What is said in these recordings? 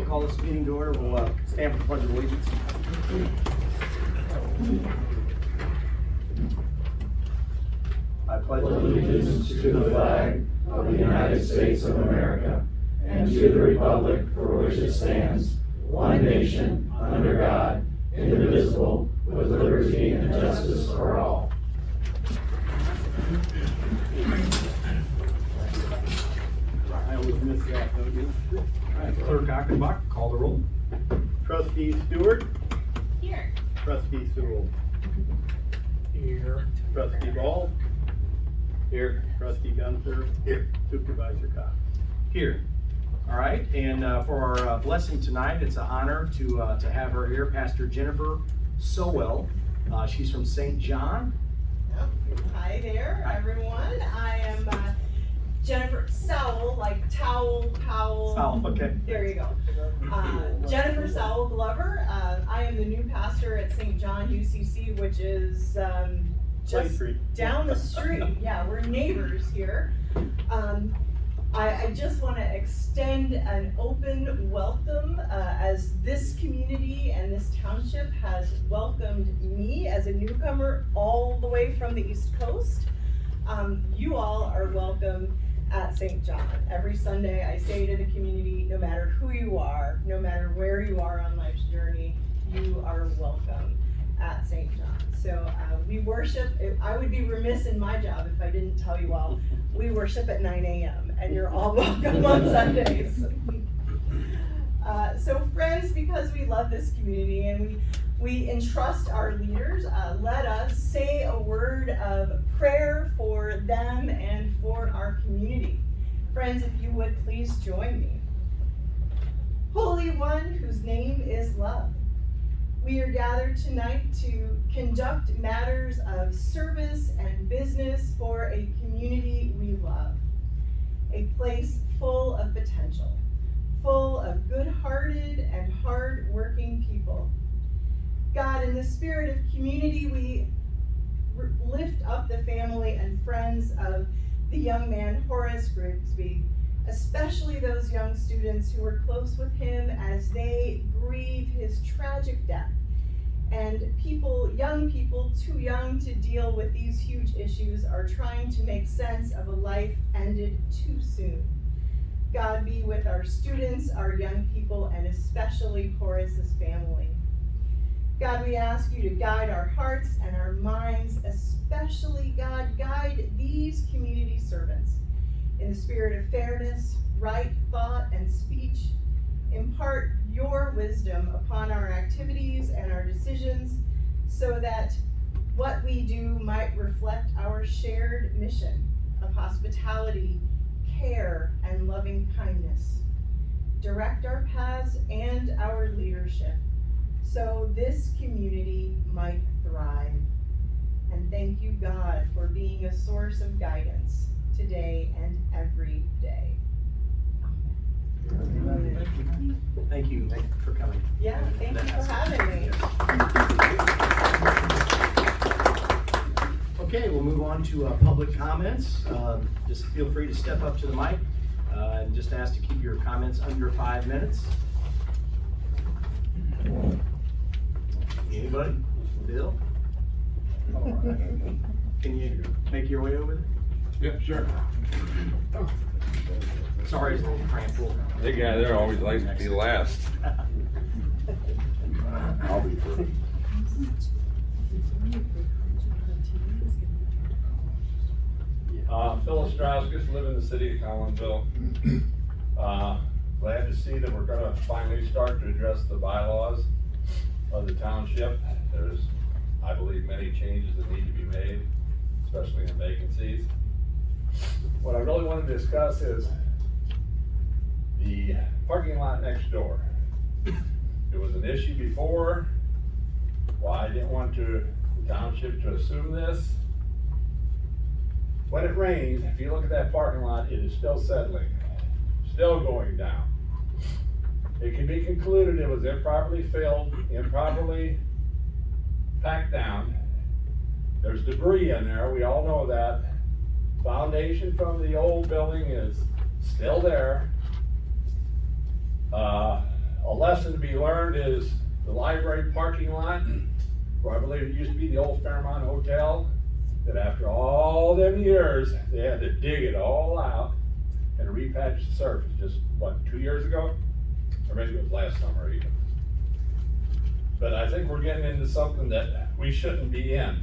we'll call this meeting to order. We'll stand for the Pledge of Allegiance. I pledge allegiance to the flag of the United States of America and to the republic for which it stands, one nation, under God, indivisible, with liberty and justice for all. I always miss that, don't you? All right, Clerk Achenbach, call the roll. Trustee Stewart. Here. Trustee Sewell. Here. Trustee Ball. Here. Trustee Gunther. Here. Supervisor Cox. Here. All right, and for our blessing tonight, it's an honor to have her here, Pastor Jennifer Sowell. She's from St. John. Hi there, everyone. I am Jennifer Sowell, like towel, powell. Sowell, okay. There you go. Jennifer Sowell Glover. I am the new pastor at St. John UCC, which is just down the street. Yeah, we're neighbors here. I just want to extend an open welcome as this community and this township has welcomed me as a newcomer all the way from the East Coast. You all are welcome at St. John. Every Sunday I say to the community, no matter who you are, no matter where you are on life's journey, you are welcome at St. John. So we worship. I would be remiss in my job if I didn't tell you all, we worship at 9 a.m. and you're all welcome on Sundays. So friends, because we love this community and we entrust our leaders, let us say a word of prayer for them and for our community. Friends, if you would please join me. Holy One, whose name is love, we are gathered tonight to conduct matters of service and business for a community we love, a place full of potential, full of good-hearted and hard-working people. God, in the spirit of community, we lift up the family and friends of the young man Horace Grigsby, especially those young students who were close with him as they grieve his tragic death. And young people too young to deal with these huge issues are trying to make sense of a life ended too soon. God be with our students, our young people, and especially Horace's family. God, we ask you to guide our hearts and our minds, especially, God, guide these community servants in the spirit of fairness, right thought, and speech. Impart your wisdom upon our activities and our decisions so that what we do might reflect our shared mission of hospitality, care, and loving kindness. Direct our paths and our leadership so this community might thrive. And thank you, God, for being a source of guidance today and every day. Amen. Thank you for coming. Yeah, thank you for having me. Okay, we'll move on to public comments. Just feel free to step up to the mic and just ask to keep your comments under 5 minutes. Anybody? Bill? All right. Can you make your way over there? Yeah, sure. Sorry, it's a little cramped. That guy there always likes to be last. I'll be first. Phil Ostrowskis, live in the city of Collinsville. Glad to see that we're gonna finally start to address the bylaws of the township. There's, I believe, many changes that need to be made, especially in vacancies. What I really want to discuss is the parking lot next door. It was an issue before. Why I didn't want the township to assume this. When it rains, if you look at that parking lot, it is still settling, still going down. It can be concluded it was improperly filled, improperly packed down. There's debris in there, we all know that. Foundation from the old building is still there. a lesson to be learned is the library parking lot, where I believe it used to be the old Fairmont Hotel, that after all them years, they had to dig it all out and repatch the surface just, what, 2 years ago? Or maybe it was last summer even. But I think we're getting into something that we shouldn't be in.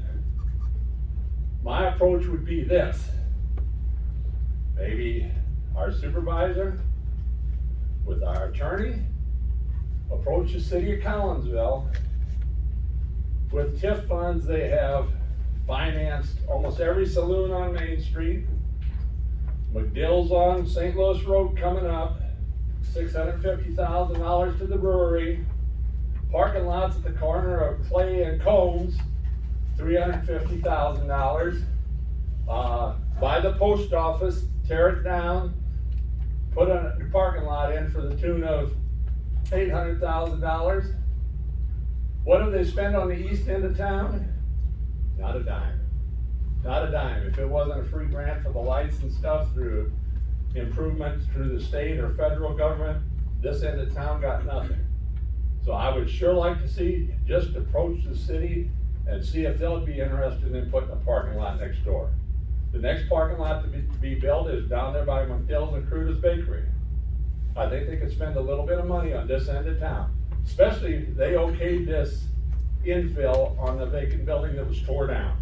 My approach would be this. Maybe our supervisor with our attorney approach the city of Collinsville. With TIF funds, they have financed almost every saloon on Main Street. McDill's on St. Louis Road coming up, $650,000 to the brewery. Parking lots at the corner of Clay and Combs, $350,000. Buy the post office, tear it down, put a parking lot in for the tune of $800,000. What do they spend on the east end of town? Not a dime. Not a dime. If it wasn't a free grant for the lights and stuff through improvements through the state or federal government, this end of town got nothing. So I would sure like to see, just approach the city and see if they'll be interested in putting a parking lot next door. The next parking lot to be built is down there by McDill's and Cruda's Bakery. I think they could spend a little bit of money on this end of town. Especially, they okayed this infill on the vacant building that was tore down.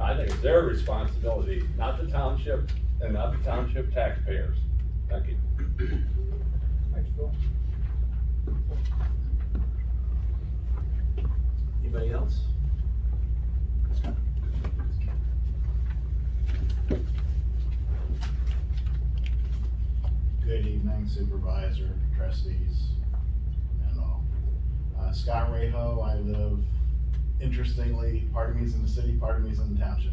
I think it's their responsibility, not the township and not the township taxpayers. Thank you. Thanks, Bill. Anybody else? Good evening, Supervisor, trustees, and all. Scott Rayho. I live, interestingly, part of me's in the city, part of me's in the township.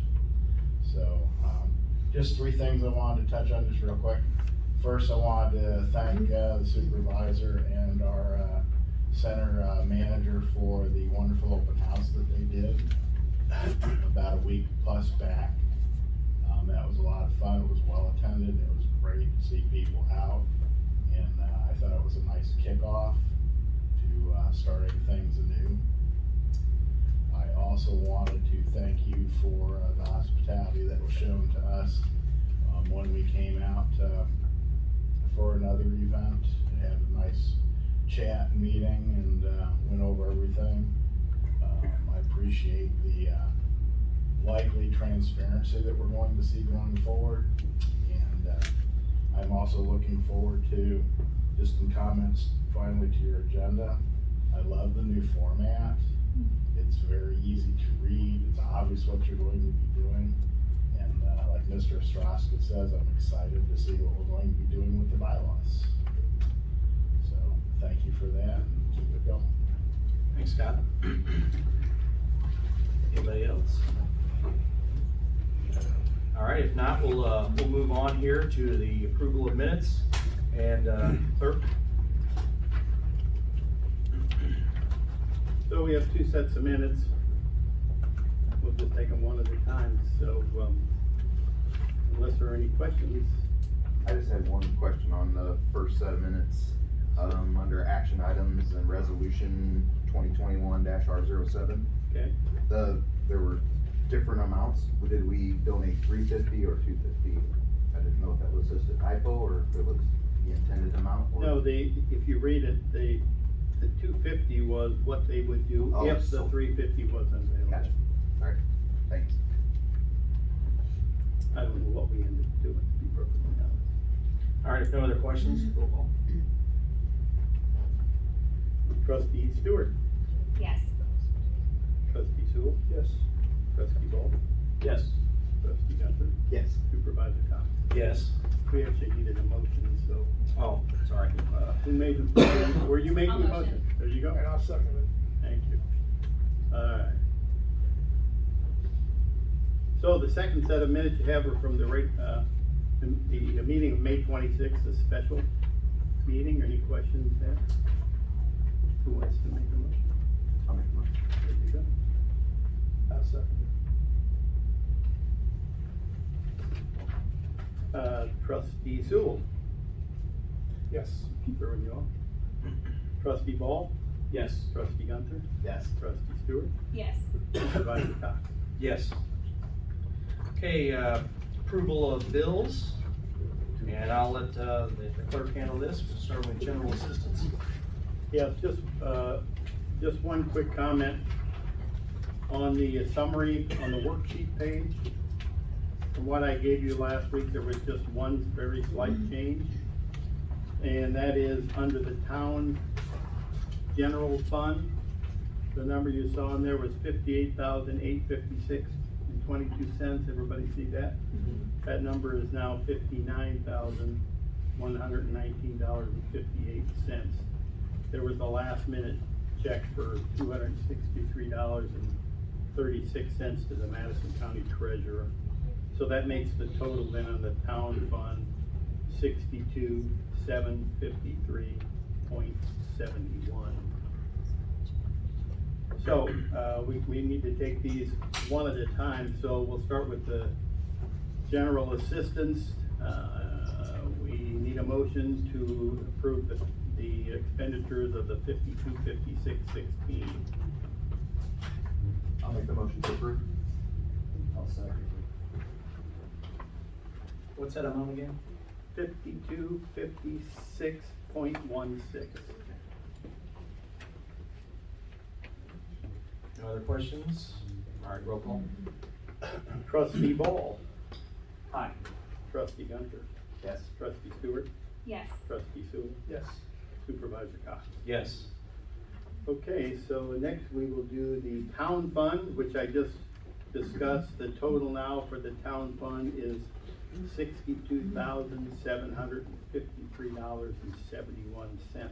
So, just three things I wanted to touch on just real quick. First, I wanted to thank the supervisor and our center manager for the wonderful open house that they did about a week plus back. That was a lot of fun. It was well attended. It was great to see people out, and I thought it was a nice kickoff to starting things anew. I also wanted to thank you for the hospitality that was shown to us when we came out for another event. We had a nice chat and meeting and went over everything. I appreciate the likely transparency that we're going to see going forward. And I'm also looking forward to, just some comments finally to your agenda. I love the new format. It's very easy to read. It's obvious what you're going to be doing. And like Mr. Ostrowski says, I'm excited to see what we're going to be doing with the bylaws. So thank you for that, and keep it going. Thanks, Scott. Anybody else? All right, if not, we'll move on here to the approval of minutes. And clerk? So we have two sets of minutes. We'll just take them one at a time, so, unless there are any questions. I just had one question on the first set of minutes, under action items and resolution 2021-R07. Okay, There were different amounts. Did we donate $350 or $250? I didn't know if that was just a typo or if it was the intended amount. Or... no, if you read it, the 250 was what they would do Oh, if the so- 350 wasn't available. Gotcha. All right, thanks. I don't know what we ended up doing, to be perfectly honest. All right, if no other questions, roll call. Trustee Stewart, Yes. trustee Sewell. Yes. Trustee Ball, Yes. trustee Gunther, Yes. supervisor Cox. Yes. We actually needed a motion, so, Oh, sorry. who made the, were you making I'll the motion. motion? There you go. And I'll second it. Thank you. Alright. So the second set of minutes you have are from the meeting of May 26th, a special meeting. Any questions there? Who wants to make a motion? I'll make the motion. There you go. I'll second Trustee Sewell, it. Yes. keep hearing you all. Trustee Ball? Yes. Trustee Gunther? Yes. Trustee Stewart? Yes. Supervisor Cox? Yes. Okay, approval of bills, and I'll let the clerk handle this, we'll start with general assistance. Yes, just one quick comment on the summary on the worksheet page. From what I gave you last week, there was just one very slight change. And that is under the town general fund. The number you saw in there was $58,856.22. Everybody see that? That number is now $59,119.58. There was a last minute check for $263.36 to the Madison County Treasurer. So that makes the total then on the town fund $62,753.71. So, we need to take these one at a time, so we'll start with the general assistance. We need a motion to approve the expenditures of the 525616. I'll make the motion to approve. I'll second. What's that amount again? 5256.16. No other questions? All right, roll call. Trustee Ball? Aye. Trustee Gunther? Yes. Trustee Stewart? Yes. Trustee Sewell? Yes. Supervisor Cox? Yes. Okay, so next we will do the town fund, which I just discussed. The total now for the town fund is $62,753.71.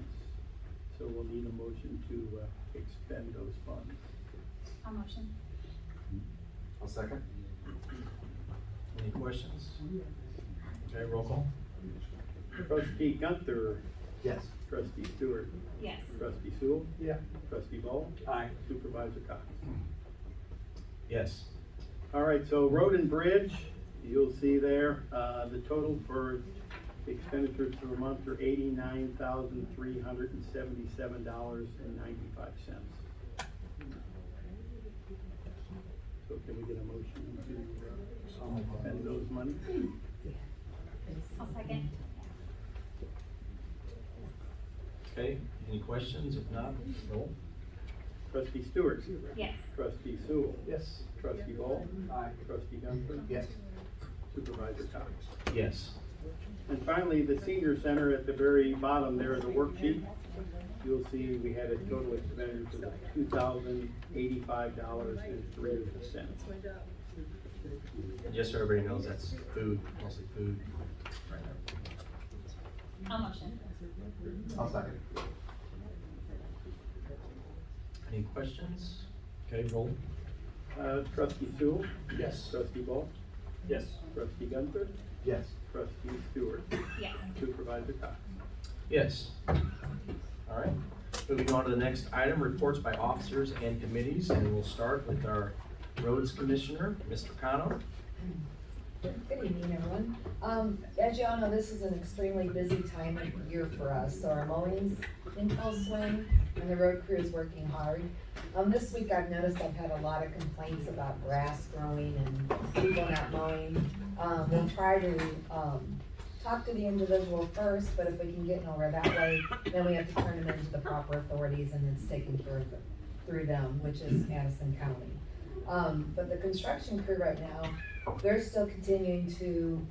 So we'll need a motion to expend those funds. I'll motion. I'll second. Any questions? Okay, roll call. Trustee Gunther? Yes. Trustee Stewart? Yes. Trustee Sewell? Yeah. Trustee Ball? Aye. Supervisor Cox? Yes. All right, so road and bridge, you'll see there, the total for expenditures for the month are $89,377.95. So can we get a motion to spend those money? I'll second. Okay, any questions? If not, roll. Trustee Stewart? Yes. Trustee Sewell? Yes. Trustee Ball? Aye. Trustee Gunther? Yes. Supervisor Cox? Yes. And finally, the senior center at the very bottom there, the worksheet, you'll see we had a total expenditure of $2,085.03. And just so everybody knows, that's food, mostly food. Right now. I'll motion. I'll second. Any questions? Okay, roll. Trustee Sewell? Yes. Trustee Ball? Yes. Trustee Gunther? Yes. Trustee Stewart? Yes. Supervisor Cox? Yes. All right, moving on to the next item, reports by officers and committees, and we'll start with our roads commissioner, Mr. Cano. Good evening, everyone. As you all know, this is an extremely busy time of year for us, so our mowing's in full swing and the road crew is working hard. This week I've noticed I've had a lot of complaints about grass growing and people not mowing. We'll try to, talk to the individual first, but if we can get nowhere that way, then we have to turn them into the proper authorities and it's taken care of through them, which is Madison County. But the construction crew right now, they're still continuing to,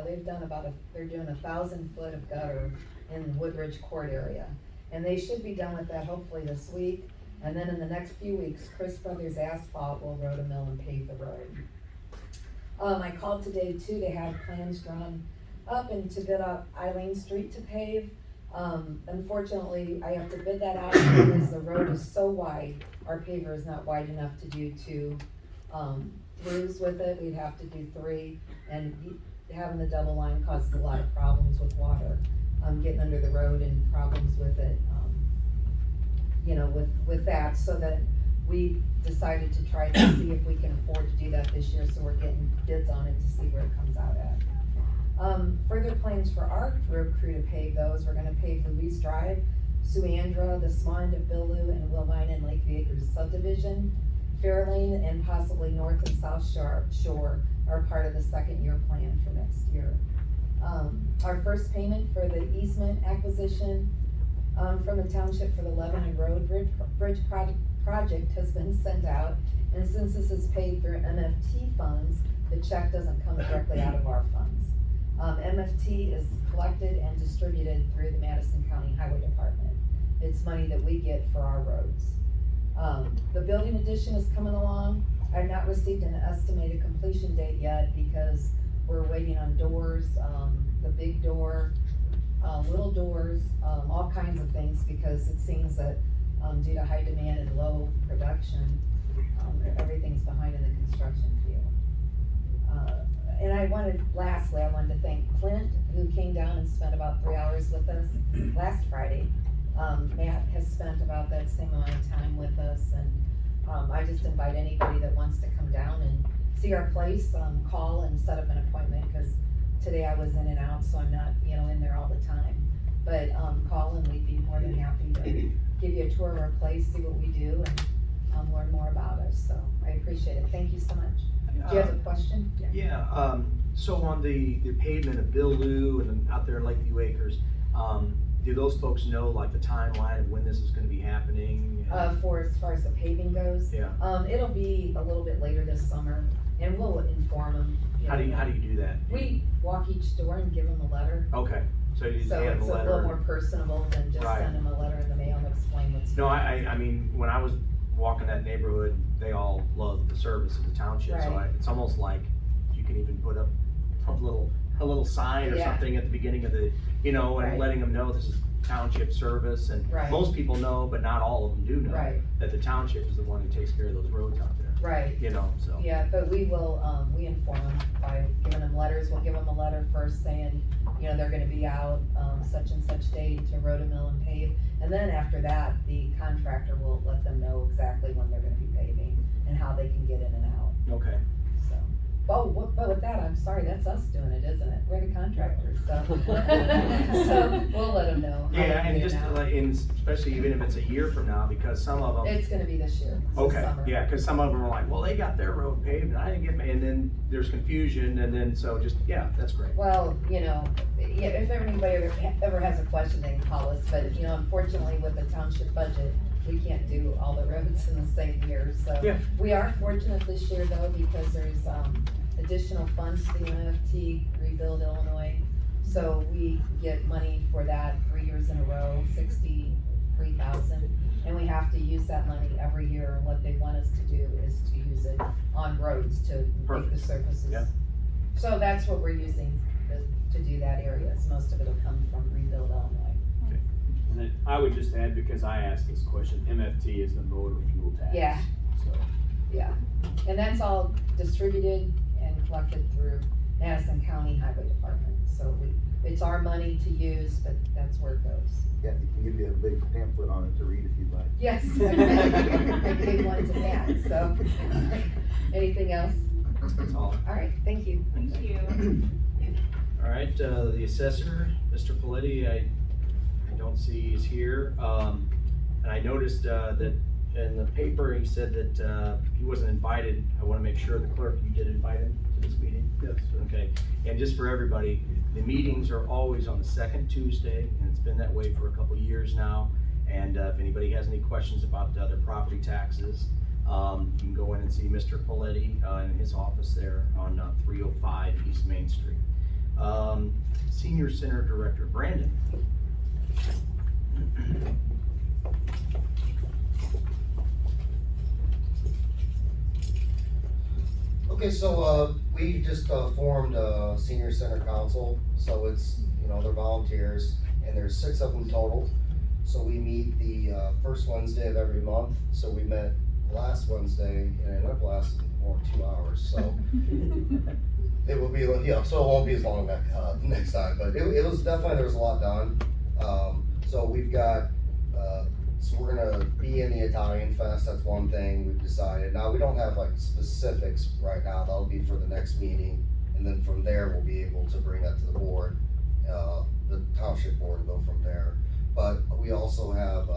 they're doing 1,000 foot of gutter in Woodridge Court area. And they should be done with that hopefully this week. And then in the next few weeks, Chris Brothers Asphalt will road a mill and pave the road. I called today too to have plans drawn up and to bid out Eileen Street to pave. Unfortunately, I have to bid that out because the road is so wide, our paver is not wide enough to do 2 throughs with it. We'd have to do 3, and having the double line causes a lot of problems with water, getting under the road and problems with it, with that, so that we decided to try to see if we can afford to do that this year, so we're getting bids on it to see where it comes out at. Further plans for our road crew to pave those, we're gonna pave Louise Drive. Suandra, the small end of Billu and Wilmine and Lakeview Acres subdivision. Fairlane and possibly North and South Shore are part of the second year plan for next year. Our first payment for the easement acquisition from the township for the Lebanon Road Bridge project has been sent out. And since this is paid through MFT funds, the check doesn't come directly out of our funds. MFT is collected and distributed through the Madison County Highway Department. It's money that we get for our roads. The building addition is coming along. I've not received an estimated completion date yet because we're waiting on doors, the big door, little doors, all kinds of things, because it seems that due to high demand and low production, everything's behind in the construction field. And lastly, I wanted to thank Clint, who came down and spent about 3 hours with us last Friday. Matt has spent about that same amount of time with us, and I just invite anybody that wants to come down and see our place, call and set up an appointment, because today I was in and out, so I'm not, in there all the time. But call and we'd be more than happy to give you a tour of our place, see what we do, and learn more about us. So I appreciate it. Thank you so much. Do you have a question? Yeah, so on the pavement of Billu and then out there in Lakeview Acres, do those folks know like the timeline of when this is gonna be happening? For as far as the paving goes? Yeah. It'll be a little bit later this summer, and we'll inform them. How do you do that? We walk each door and give them a letter. Okay, so you just So hand it's them a a little letter. more personable than just Right. send them a letter in the mail and explain what's. No, I mean, when I was walking that neighborhood, they all love the service of the township, so Right. it's almost like you can even put up a little sign or Yeah. something at the beginning of the, and Right. letting them know this is township service, and Right. most people know, but not all of them do know, Right. that the township is the one who takes care of those roads out there, Right. so. Yeah, but we will, we inform them by giving them letters. We'll give them a letter first saying, they're gonna be out, such and such date to road and mill and pave. And then after that, the contractor will let them know exactly when they're gonna be paving and how they can get in and out, Okay. so. But with that, I'm sorry, that's us doing it, isn't it? We're the contractors, so. So we'll let them know. how they Yeah, can and get just in and out. especially even if it's a year from now, because some of them. It's gonna be this year, it's this Okay, summer. yeah, cause some of them are like, well, they got their road paved and I didn't get and then there's confusion and then, so just, yeah, that's great. Well, if anybody ever has a question, they can call us, but, unfortunately with the township budget, we can't do all the roads in the same year, so. Yeah. We are fortunate this year though, because there's, additional funds to the MFT Rebuild Illinois. So we get money for that 3 years in a row, 63,000, and we have to use that money every year, and what they want us to do is to use it on roads to make the Perfect. surfaces. Yeah. So that's what we're using to do that area, so most of it'll come from Rebuild Illinois. And then I would just add, because I asked this question, MFT is the motor fuel tax. Yeah. So, Yeah, and that's all distributed and collected through Madison County Highway Department, so it's our money to use, but that's where it goes. Yeah, he can give you a big pamphlet on it to read if you'd like. Yes, I gave one to Matt, so. Anything else? That's all. All right, thank you. Thank you. All right, the assessor, Mr. Paletti, I don't see he's here. And I noticed, that in the paper, he said that, he wasn't invited. I wanna make sure the clerk, you did invite him to this meeting? Yes, sir. Okay, and just for everybody, the meetings are always on the second Tuesday, and it's been that way for a couple years now. And if anybody has any questions about the other property taxes, you can go in and see Mr. Paletti in his office there on 305 East Main Street. Senior Center Director, Brandon. Okay, so, we just, formed a senior center council, so it's, they're volunteers, and there's 6 of them total. So we meet the, first Wednesday of every month, so we met last Wednesday, and it ended up lasting more than 2 hours, so. It will be, so it won't be as long next time, but it was definitely, there was a lot done. So we've got, so we're gonna be in the Italian Fest, that's one thing we've decided. Now, we don't have like specifics right now, that'll be for the next meeting. And then from there, we'll be able to bring that to the board, the township board, and go from there. but we also have,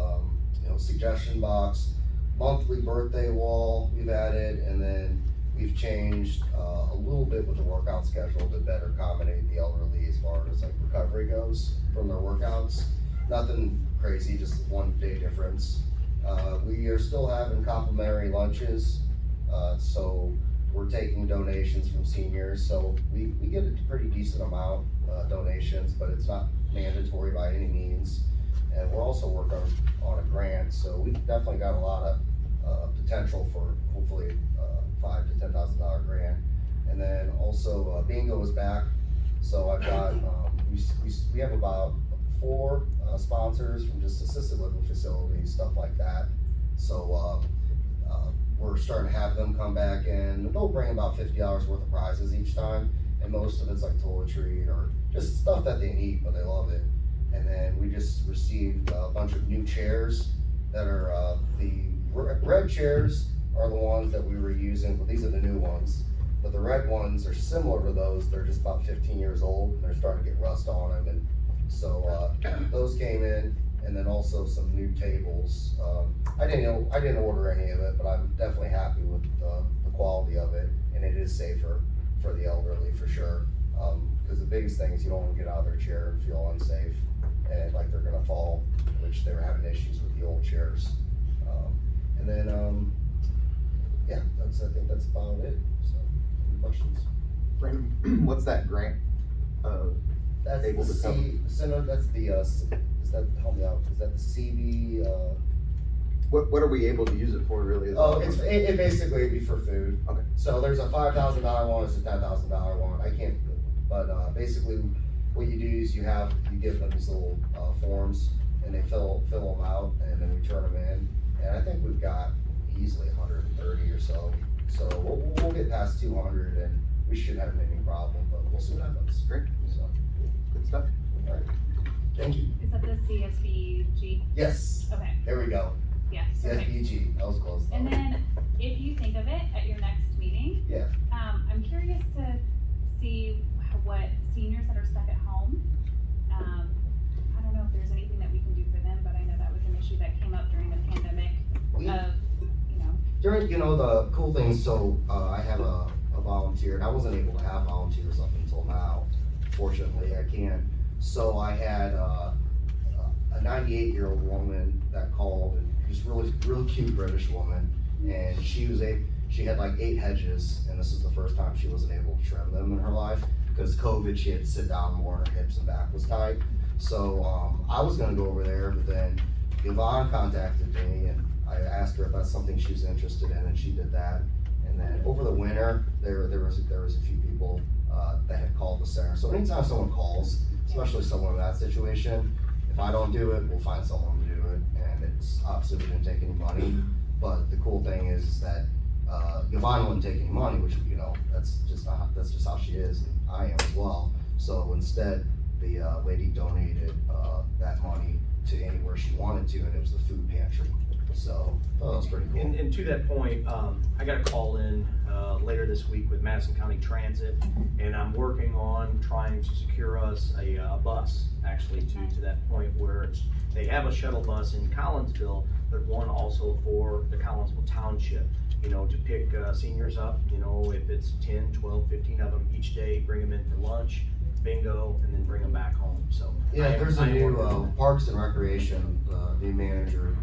suggestion box, monthly birthday wall we've added, and then we've changed, a little bit with the workout schedule to better accommodate the elderly as far as like recovery goes from their workouts. Nothing crazy, just 1 day difference. We are still having complimentary lunches, so we're taking donations from seniors, so we get a pretty decent amount, donations, but it's not mandatory by any means. And we're also working on a grant, so we've definitely got a lot of, potential for hopefully, $5,000 to $10,000 grant. And then also, bingo is back, so I've got, we have about 4 sponsors from just assisted living facilities, stuff like that. So, we're starting to have them come back in. They'll bring about $50 worth of prizes each time, and most of it's like toiletry or just stuff that they need, but they love it. And then we just received a bunch of new chairs that are, the red chairs are the ones that we were using, but these are the new ones. But the red ones are similar to those, they're just about 15 years old, and they're starting to get rust on them, and so, those came in, and then also some new tables. I didn't order any of it, but I'm definitely happy with the quality of it, and it is safer for the elderly for sure. Cause the biggest thing is you don't wanna get out of their chair and feel unsafe, and like they're gonna fall, which they were having issues with the old chairs. And then, yeah, I think that's about it, so, any questions? Brandon, what's that grant? That's Able the to cover. that's the, is that, help me out, is that the CB, What are we able to use it for really? oh, it basically would be for food. Okay. So there's a $5,000 one, there's a $10,000 one, I can't, but, basically, what you do is you give them these little, forms, and they fill them out, and then we turn them in, and I think we've got easily 130 or so, so we'll get past 200, and we should have any problem, but we'll see what happens. Great. So, Good stuff. all right, thank you. Is that the CSBG? Yes, Okay, there we go, yes, okay. CSBG, that was close. And then, if you think of it at your next meeting, Yeah. I'm curious to see what seniors that are stuck at home, I don't know if there's anything that we can do for them, but I know that was an issue that came up during the pandemic of, During, the cool thing, so, I have a volunteer, and I wasn't able to have volunteers up until now. Fortunately, I can. So I had, a 98-year-old woman that called, and just really cute British woman, and she had like 8 hedges, and this is the first time she wasn't able to trim them in her life, because COVID, she had to sit down more, and her hips and back was tight. So, I was gonna go over there, but then Yvonne contacted me, and I asked her if that's something she was interested in, and she did that. And then over the winter, there was a few people, that had called the center. So anytime someone calls, especially someone in that situation, if I don't do it, we'll find someone to do it, and it's obviously we didn't take any money. But the cool thing is that, Yvonne wouldn't take any money, which, that's just how she is, and I am as well. So instead, the, lady donated, that money to anywhere she wanted to, and it was the food pantry. So, that was pretty cool. And to that point, I got a call in, later this week with Madison County Transit, and I'm working on trying to secure us a bus, actually, to that point where they have a shuttle bus in Collinsville, but one also for the Collinsville Township, to pick, seniors up, if it's 10, 12, 15 of them each day, bring them in for lunch, bingo, and then bring them back home, so. Yeah, there's a I am new, working on that. Parks and Recreation, new manager,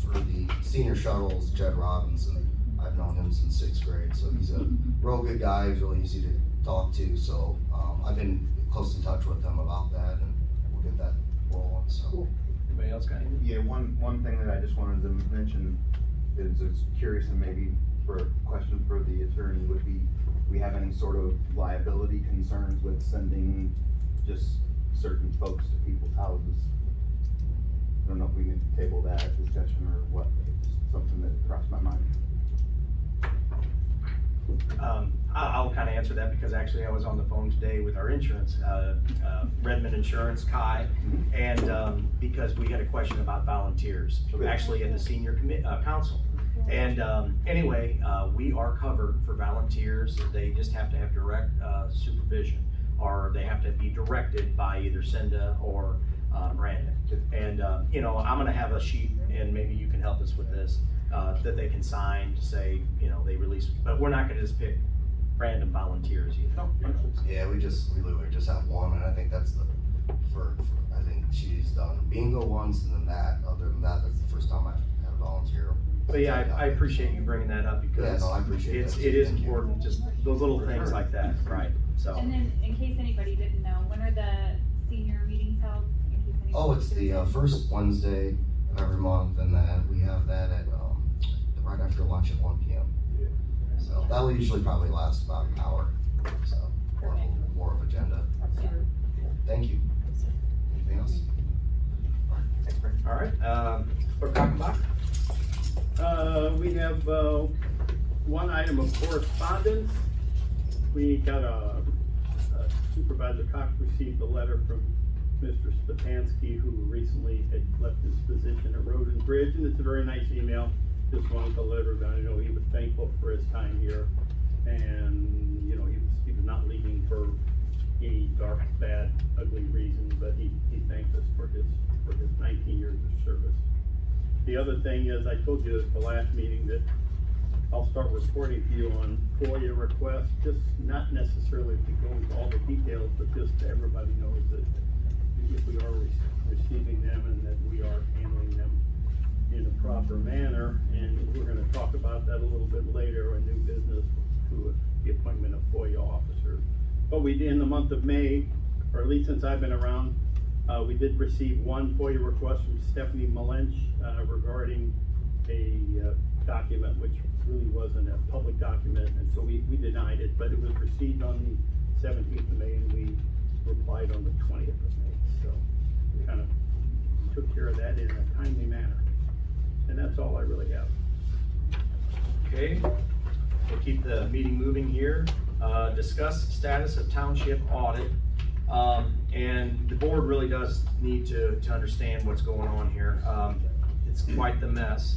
for the senior shuttles, Jed Robinson. I've known him since 6th grade, so he's a real good guy, he's really easy to talk to, so, I've been close in touch with him about that, and we'll get that rolling, so. Anybody else got anything? Yeah, one thing that I just wanted to mention is curious, and maybe for a question for the attorney would be, we have any sort of liability concerns with sending just certain folks to people's houses? I don't know if we need to table that discussion or what, it's something that crossed my mind. I'll kind of answer that because actually I was on the phone today with our insurance, Redmond Insurance, Kai, and because we had a question about volunteers, actually at the senior council. And anyway, we are covered for volunteers. They just have to have direct supervision, or they have to be directed by either Cinda or Brandon. And you know, I'm gonna have a sheet, and maybe you can help us with this, that they can sign to say, you know, they release, but we're not gonna just pick random volunteers either. No, Yeah, we literally just have one, and I think that's I think she's done bingo once, and then that, other than that, that's the first time I've had a volunteer. But yeah, I appreciate you bringing that up, because Yeah, no, I appreciate it's, that. it is Thank you. important, just those little things like that, right, so. And then, in case anybody didn't know, when are the senior meetings held? In case anybody Oh, it's the didn't know? first Wednesday of every month, and then we have that at, right after lunch at 1 p.m. So that will usually probably last about an hour, so we'll have a little more of agenda. Yeah. Thank you. Anything else? All right, Clerk Achenbach? We have, one item of correspondence. We got Supervisor Cox received a letter from Mr. Stepanski, who recently had left his position at Road and Bridge, and it's a very nice email. Just wanted to let everybody know he was thankful for his time here, and, you know, he was not leaving for any dark, bad, ugly reason, but he thanked us for his 19 years of service. The other thing is, I told you at the last meeting that I'll start reporting to you on FOIA requests, just not necessarily to go into all the details, but just so everybody knows that if we are receiving them and that we are handling them in a proper manner. And we're gonna talk about that a little bit later, a new business to the appointment of FOIA officers. But we did, in the month of May, or at least since I've been around, we did receive one FOIA request from Stephanie Malench regarding a document which really wasn't a public document, and so we denied it, but it was received on the 17th of May, and we replied on the 20th of May. So we kind of took care of that in a timely manner. And that's all I really have. Okay, we'll keep the meeting moving here. Discuss status of township audit. And the board really does need to understand what's going on here. It's quite the mess.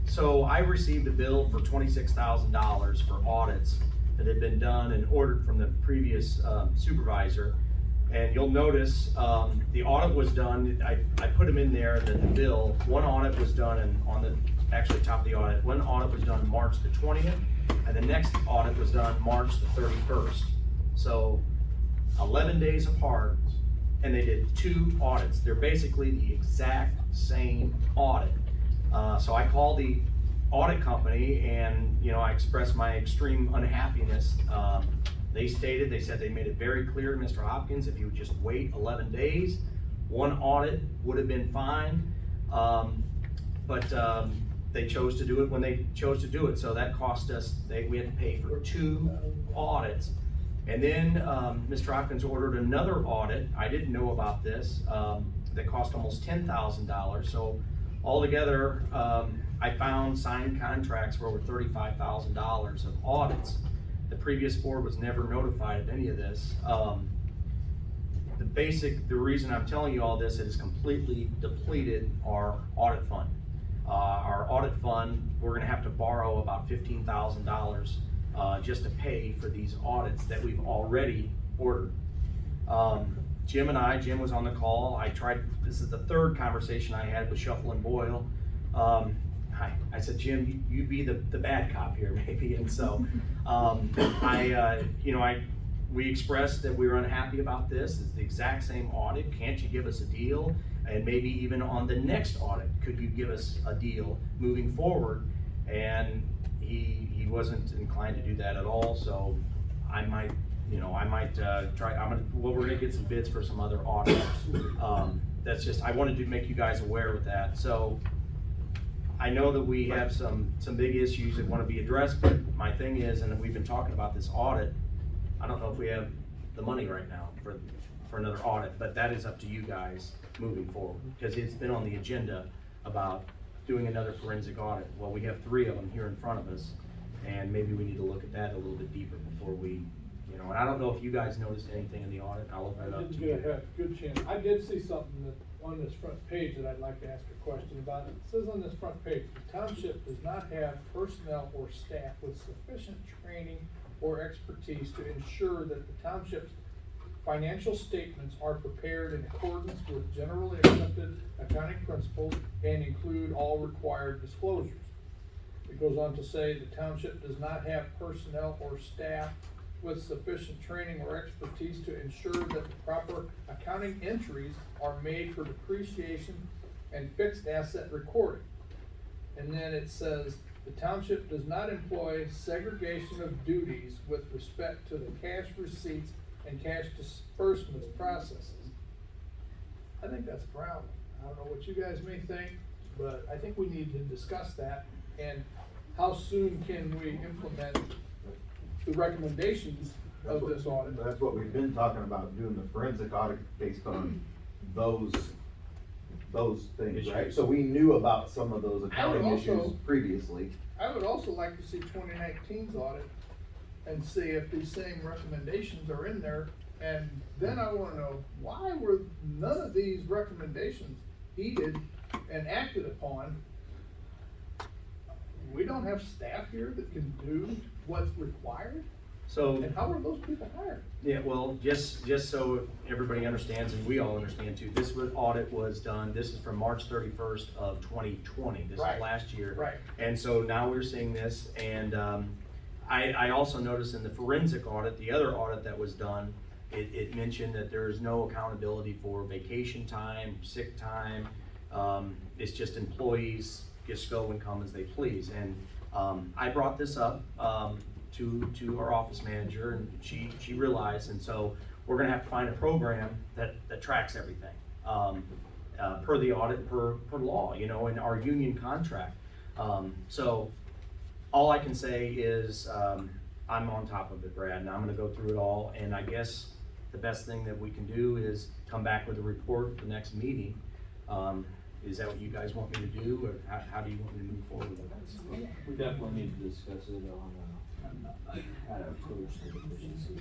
So I received a bill for $26,000 for audits that had been done and ordered from the previous supervisor. And you'll notice, the audit was done, I put them in there, the bill. One audit was done, and on the, actually top of the audit, one audit was done March the 20th, and the next audit was done March the 31st. So 11 days apart, and they did 2 audits. They're basically the exact same audit. So I called the audit company, and, you know, I expressed my extreme unhappiness. They said they made it very clear to Mr. Hopkins, if you would just wait 11 days, one audit would have been fine. But they chose to do it when they chose to do it. So that cost us, we had to pay for 2 audits. And then Mr. Hopkins ordered another audit. I didn't know about this. That cost almost $10,000. So altogether, I found signed contracts for over $35,000 of audits. The previous board was never notified of any of this. The reason I'm telling you all this, it has completely depleted our audit fund. Our audit fund, we're gonna have to borrow about $15,000 just to pay for these audits that we've already ordered. Jim was on the call. This is the 3rd conversation I had with Shuffle and Boyle. I said, Jim, you be the bad cop here, maybe. And so, we expressed that we were unhappy about this. It's the exact same audit. Can't you give us a deal? And maybe even on the next audit, could you give us a deal moving forward? And he wasn't inclined to do that at all. So I might try. We're gonna get some bids for some other audits. That's just, I wanted to make you guys aware of that. So I know that we have some big issues that want to be addressed, but my thing is, and we've been talking about this audit, I don't know if we have the money right now for another audit, but that is up to you guys moving forward, because it's been on the agenda about doing another forensic audit. Well, we have 3 of them here in front of us, and maybe we need to look at that a little bit deeper before we, and I don't know if you guys noticed anything in the audit. I'll open it up to you. I didn't get a good chance. I did see something that on this front page that I'd like to ask a question about. It says on this front page, the township does not have personnel or staff with sufficient training or expertise to ensure that the township's financial statements are prepared in accordance with generally accepted accounting principles and include all required disclosures. It goes on to say the township does not have personnel or staff with sufficient training or expertise to ensure that the proper accounting entries are made for depreciation and fixed asset recording. And then it says, the township does not employ segregation of duties with respect to the cash receipts and cash disbursements processes. I think that's a problem. I don't know what you guys may think, but I think we need to discuss that, and how soon can we implement the recommendations of this audit? That's what we've been talking about, doing the forensic audit based on those things, right? Issues. So we knew about some of those I would accounting issues also- previously. I would also like to see 2019's audit and see if these same recommendations are in there. And then I wanna know, why were none of these recommendations heeded and acted upon? We don't have staff here that can do what's required, So, and how are those people hired? yeah, well, just so everybody understands, and we all understand too, this audit was done, this is from March 31st of 2020, this is Right. last year. Right. And so now we're seeing this, and I also noticed in the forensic audit, the other audit that was done, it mentioned that there is no accountability for vacation time, sick time. It's just employees just go and come as they please. And I brought this up to our office manager, and she realized, and so we're gonna have to find a program that tracks everything. Per the audit, per law, you know, in our union contract. So all I can say is, I'm on top of it, Brad, and I'm gonna go through it all, and I guess the best thing that we can do is come back with a report at the next meeting. Is that what you guys want me to do, or how do you want me to move forward with this? We definitely need to discuss it on, how to approach the deficiencies.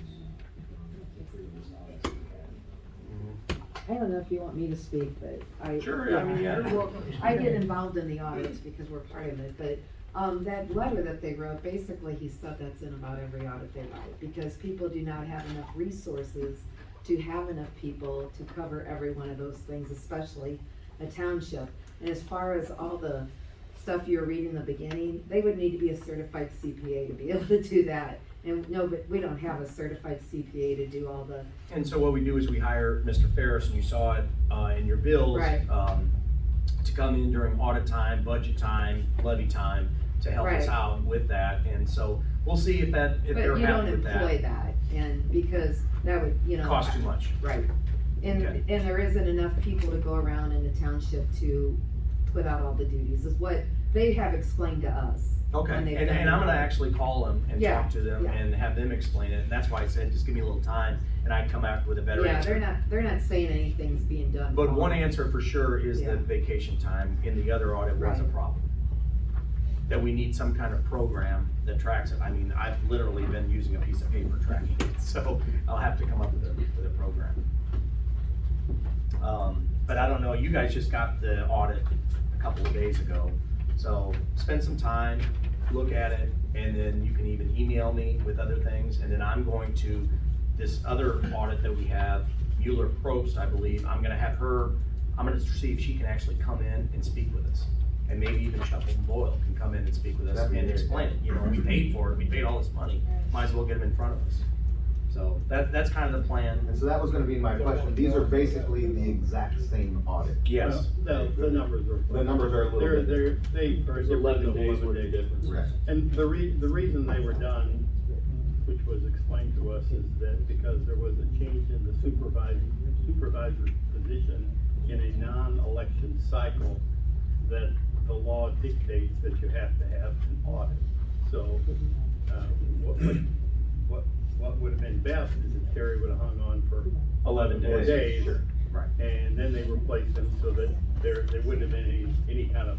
The previous audits we had. I don't know if you want me to speak, but Sure, I mean, yeah. I get involved in the audits because we're part of it, but, that letter that they wrote, basically he said that's in about every audit they write, because people do not have enough resources to have enough people to cover every one of those things, especially a township. And as far as all the stuff you were reading in the beginning, they would need to be a certified CPA to be able to do that. And no, but we don't have a certified CPA to do all the, And so what we do is we hire Mr. Ferris, and you saw it in your bills. Right. To come in during audit time, budget time, levy time, to help us Right. out with that. And so we'll see if but they're you don't happy with employ that. that, and because that would, you know. Costs too much. Right, and, Okay. and there isn't enough people to go around in the township to put out all the duties, is what they have explained to us. Okay, when they've and done I'm gonna it. actually call them and Yeah, talk to them yeah. and have them explain it, and that's why I said, just give me a little time, and I'd come back with a better Yeah, answer. they're not saying anything's being done. But wrong. one answer for sure is Yeah. that vacation time in the other audit was a Right. problem. That we need some kind of program that tracks it. I mean, I've literally been using a piece of paper tracking it, so I'll have to come up with a program. But I don't know, you guys just got the audit a couple of days ago, so spend some time, look at it, and then you can even email me with other things, and then I'm going to, this other audit that we have, Mueller Probst, I believe, I'm gonna have her, I'm gonna see if she can actually come in and speak with us. And maybe even Shuffle and Boyle can come in and speak with us That'd be and great. explain it, you know, we paid for it, we paid all this money, might as well get them in front of us. So that's kind of the plan. And so that was gonna be my question, these are basically the exact same audit. Yes. Well, the numbers are. The numbers are a little bit They are. There's 11 days worth of difference. Right. And the reason they were done, which was explained to us, is that because there was a change in the supervisor position in a non-election cycle, that the law dictates that you have to have an audit. So, what would have been best is if Terry would have hung on for 11 more days. days. Sure. Right. And then they replaced him so that there wouldn't have been any kind of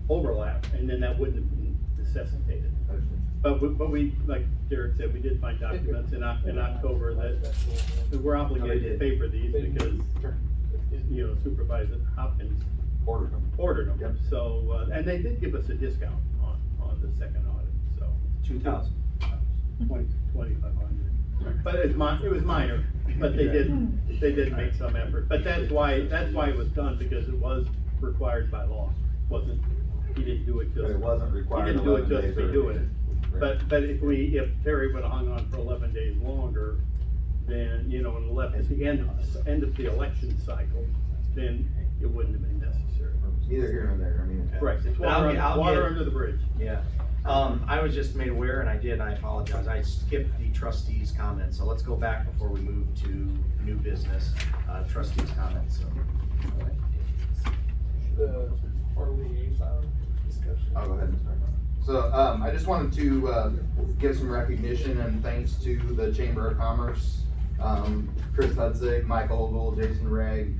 overlap, and then that wouldn't have been necessitated. But we, like Derek said, we did find documents in October that we're obligated to pay for these because, you know, Supervisor Hopkins ordered them. Yep. So, and they did give us a discount on the second audit, so. 2,000. 2,500. But it was minor, but they did make some effort. But that's why it was done, because it was required by law. Wasn't, he didn't do it just. But it wasn't He required didn't do it 11 just days to do it. earlier. Right. But if Terry would've hung on for 11 days longer, then, you know, and left at the end of the election cycle, then it wouldn't have been necessary. Neither here nor there, I mean. Right, it's But I'll water get- under the bridge. Yeah, I was just made aware, and I apologize, I skipped the trustees' comments, so let's go back before we move to new business, trustees' comments, so. Our liaison discussion. I'll go ahead and start. So, I just wanted to, give some recognition and thanks to the Chamber of Commerce, Chris Hudzig, Mike Ogle, Jason Regg,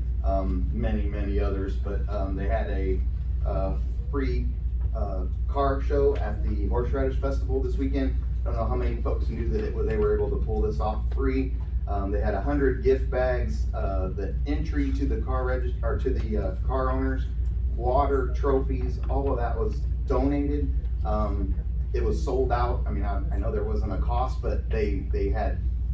many others, but, they had a, free, car show at the Horseradish Festival this weekend. I don't know how many folks knew that they were able to pull this off free. They had 100 gift bags, the entry to the car or to the, car owners, water, trophies, all of that was donated. It was sold out. I mean, I know there wasn't a cost, but they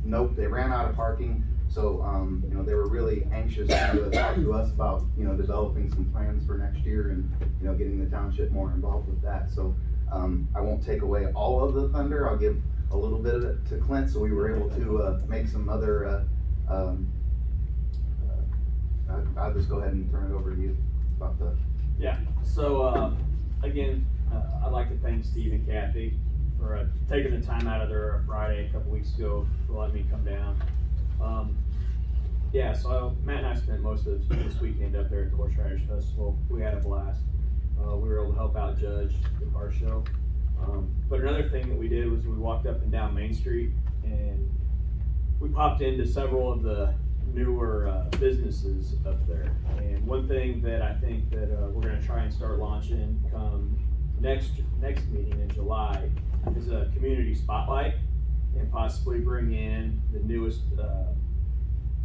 ran out of parking. So, you know, they were really anxious to talk to us about, you know, developing some plans for next year and, you know, getting the township more involved with that. So, I won't take away all of the thunder. I'll give a little bit of it to Clint, so we were able to, make some other, I'll just go ahead and turn it over to you about the. Yeah, so, again, I'd like to thank Steve and Kathy for taking the time out of their Friday a couple weeks ago for letting me come down. Yeah, so Matt and I spent most of this weekend up there at the Horseradish Festival. We had a blast. We were able to help out Judge the car show. But another thing that we did was we walked up and down Main Street and we popped into several of the newer businesses up there. And one thing that I think that we're gonna try and start launching come next meeting in July is a community spotlight, and possibly bring in the newest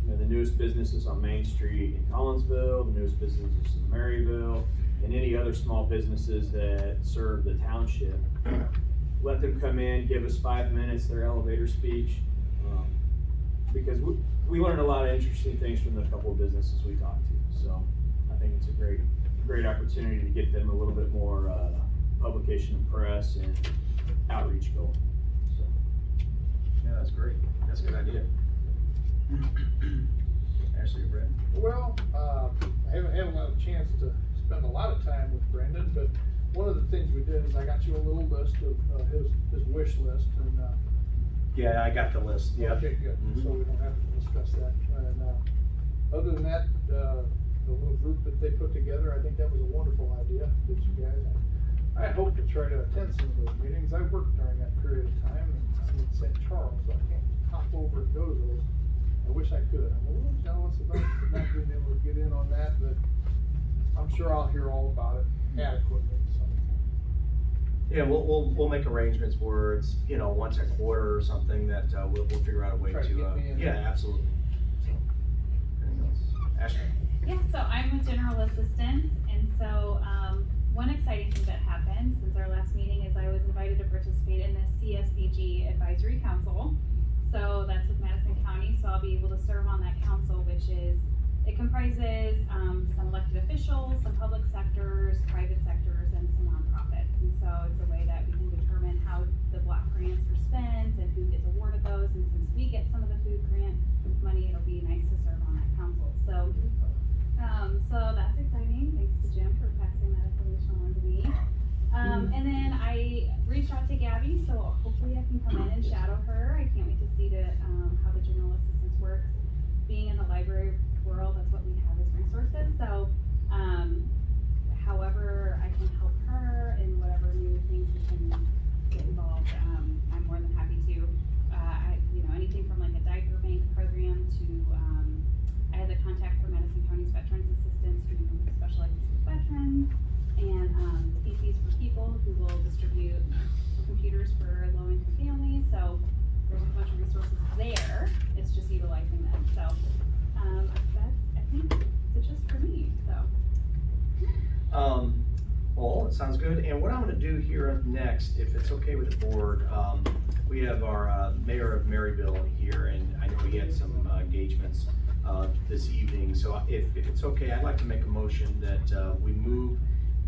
the newest businesses on Main Street in Collinsville, the newest businesses in Maryville, and any other small businesses that serve the township. Let them come in, give us 5 minutes, their elevator speech, because we learned a lot of interesting things from the couple of businesses we talked to. So I think it's a great opportunity to get them a little bit more publication and press and outreach going. So. Yeah, that's great, that's a good idea. Ashley or Brett? Well, I haven't had a chance to spend a lot of time with Brendan, but one of the things we did is I got you a little list of his wish list, and Yeah, I got the list, yeah. okay, good. So we don't have to discuss that. And other than that, the little group that they put together, I think that was a wonderful idea that you guys. I hope to try to attend some of those meetings. I worked during that period of time, and I'm in St. Charles, so I can't hop over and go to those. I wish I could. I'm a little jealous about not being able to get in on that, but I'm sure I'll hear all about it adequately, so. Yeah, we'll make arrangements where it's, you know, once a quarter or something that, we'll figure out a way Try to get me in. yeah, absolutely. So, anything else? Ashley? Yeah, so I'm with General Assistance, and so, one exciting thing that happened since our last meeting is I was invited to participate in the CSBG Advisory Council. So that's with Madison County, so I'll be able to serve on that council, which is, it comprises, some elected officials, some public sectors, private sectors, and some nonprofits. And so it's a way that we can determine how the block grants are spent and who gets awarded those, and since we get some of the food grant money, it'll be nice to serve on that council. So, so that's exciting, thanks to Jim for passing that information on to me. And then I reached out to Gabby, so hopefully I can come in and shadow her. I can't wait to see how the general assistance works. Being in the library world, that's what we have as resources. So, however I can help her in whatever new things we can get involved, I'm more than happy to. Anything from like a diaper bank program to, I had the contact for Madison County's Veterans Assistance who specializes with veterans, and PCs for people who will distribute computers for low-income families. So there's a bunch of resources there. It's just utilizing them. So that's, I think, the gist for me. So. Well, it sounds good. And what I'm gonna do here next, if it's okay with the board, We have our mayor of Maryville here, and I know he had some engagements this evening. So if it's okay, I'd like to make a motion that we move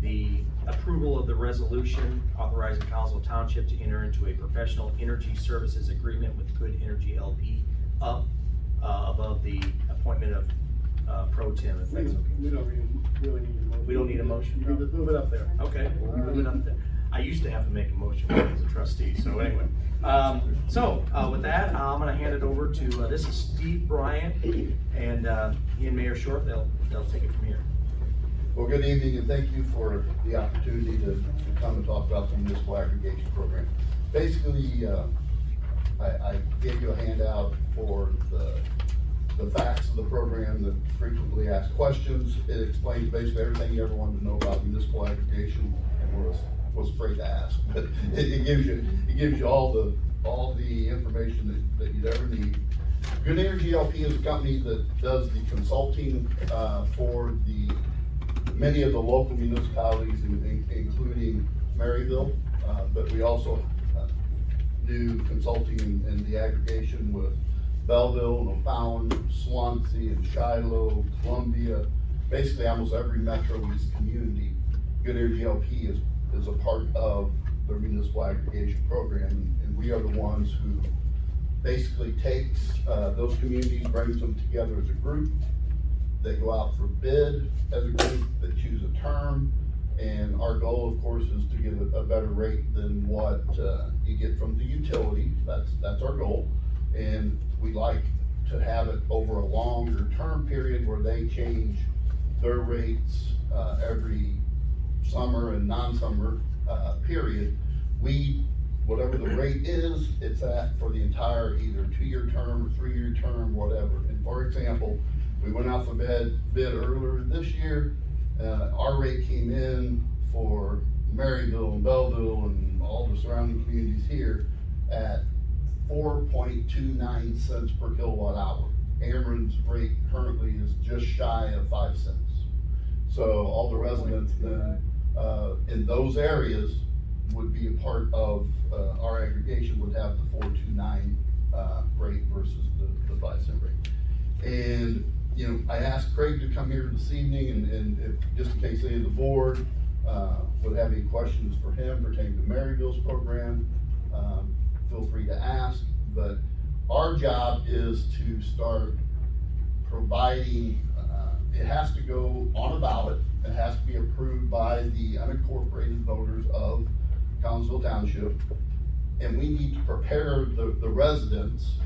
the approval of the resolution authorizing Collinsville Township to enter into a professional energy services agreement with Good Energy LP up above the appointment of Pro Tem, if that's okay. We don't really need a motion. We don't need a motion? You just move it up there. Okay, we'll move it up there. I used to have to make a motion as a trustee, so anyway. With that, I'm gonna hand it over to, this is Steve Bryant, and he and Mayor Short, they'll take it from here. Well, good evening, and thank you for the opportunity to come and talk about the municipal aggregation program. Basically, I gave you a handout for the facts of the program, the frequently asked questions. It explains basically everything you ever wanted to know about municipal aggregation and was afraid to ask. But it gives you all the information that you'd ever need. Good Energy LP is a company that does the consulting for many of the local municipalities, including Maryville, but we also do consulting in the aggregation with Belleville, and O'Fallon, Swansea, and Shiloh, Columbia, basically almost every Metro East community. Good Energy LP is a part of the municipal aggregation program, and we are the ones who basically takes those communities, brings them together as a group. They go out for bid as a group, they choose a term, and our goal, of course, is to get a better rate than what you get from the utility. That's our goal. And we like to have it over a longer term period where they change their rates every summer and non-summer period. Whatever the rate is, it's at for the entire either 2-year term or 3-year term, whatever. And for example, we went out for bid earlier this year. Our rate came in for Maryville and Belleville and all the surrounding communities here at 4.29 cents per kilowatt hour. Ameren's rate currently is just shy of 5 cents. So all the residents then in those areas would be a part of our aggregation, would have the 4.29 rate versus the 5 cent rate. And you know, I asked Craig to come here this evening, and if, just in case any of the board would have any questions for him pertaining to Maryville's program, feel free to ask. But our job is to start providing, it has to go on a ballot, it has to be approved by the unincorporated voters of Collinsville Township, and we need to prepare the residents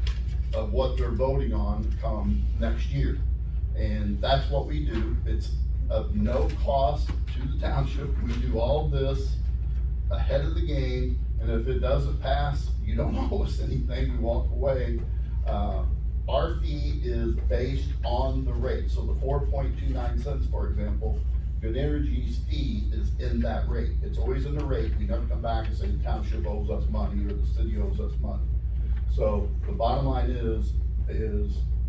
of what they're voting on come next year. And that's what we do. It's of no cost to the township. We do all this ahead of the game, and if it doesn't pass, you don't owe us anything, we walk away. Our fee is based on the rate. So the 4.29 cents, for example, Good Energy's fee is in that rate. It's always in the rate. We never come back and say the township owes us money or the city owes us money. So the bottom line is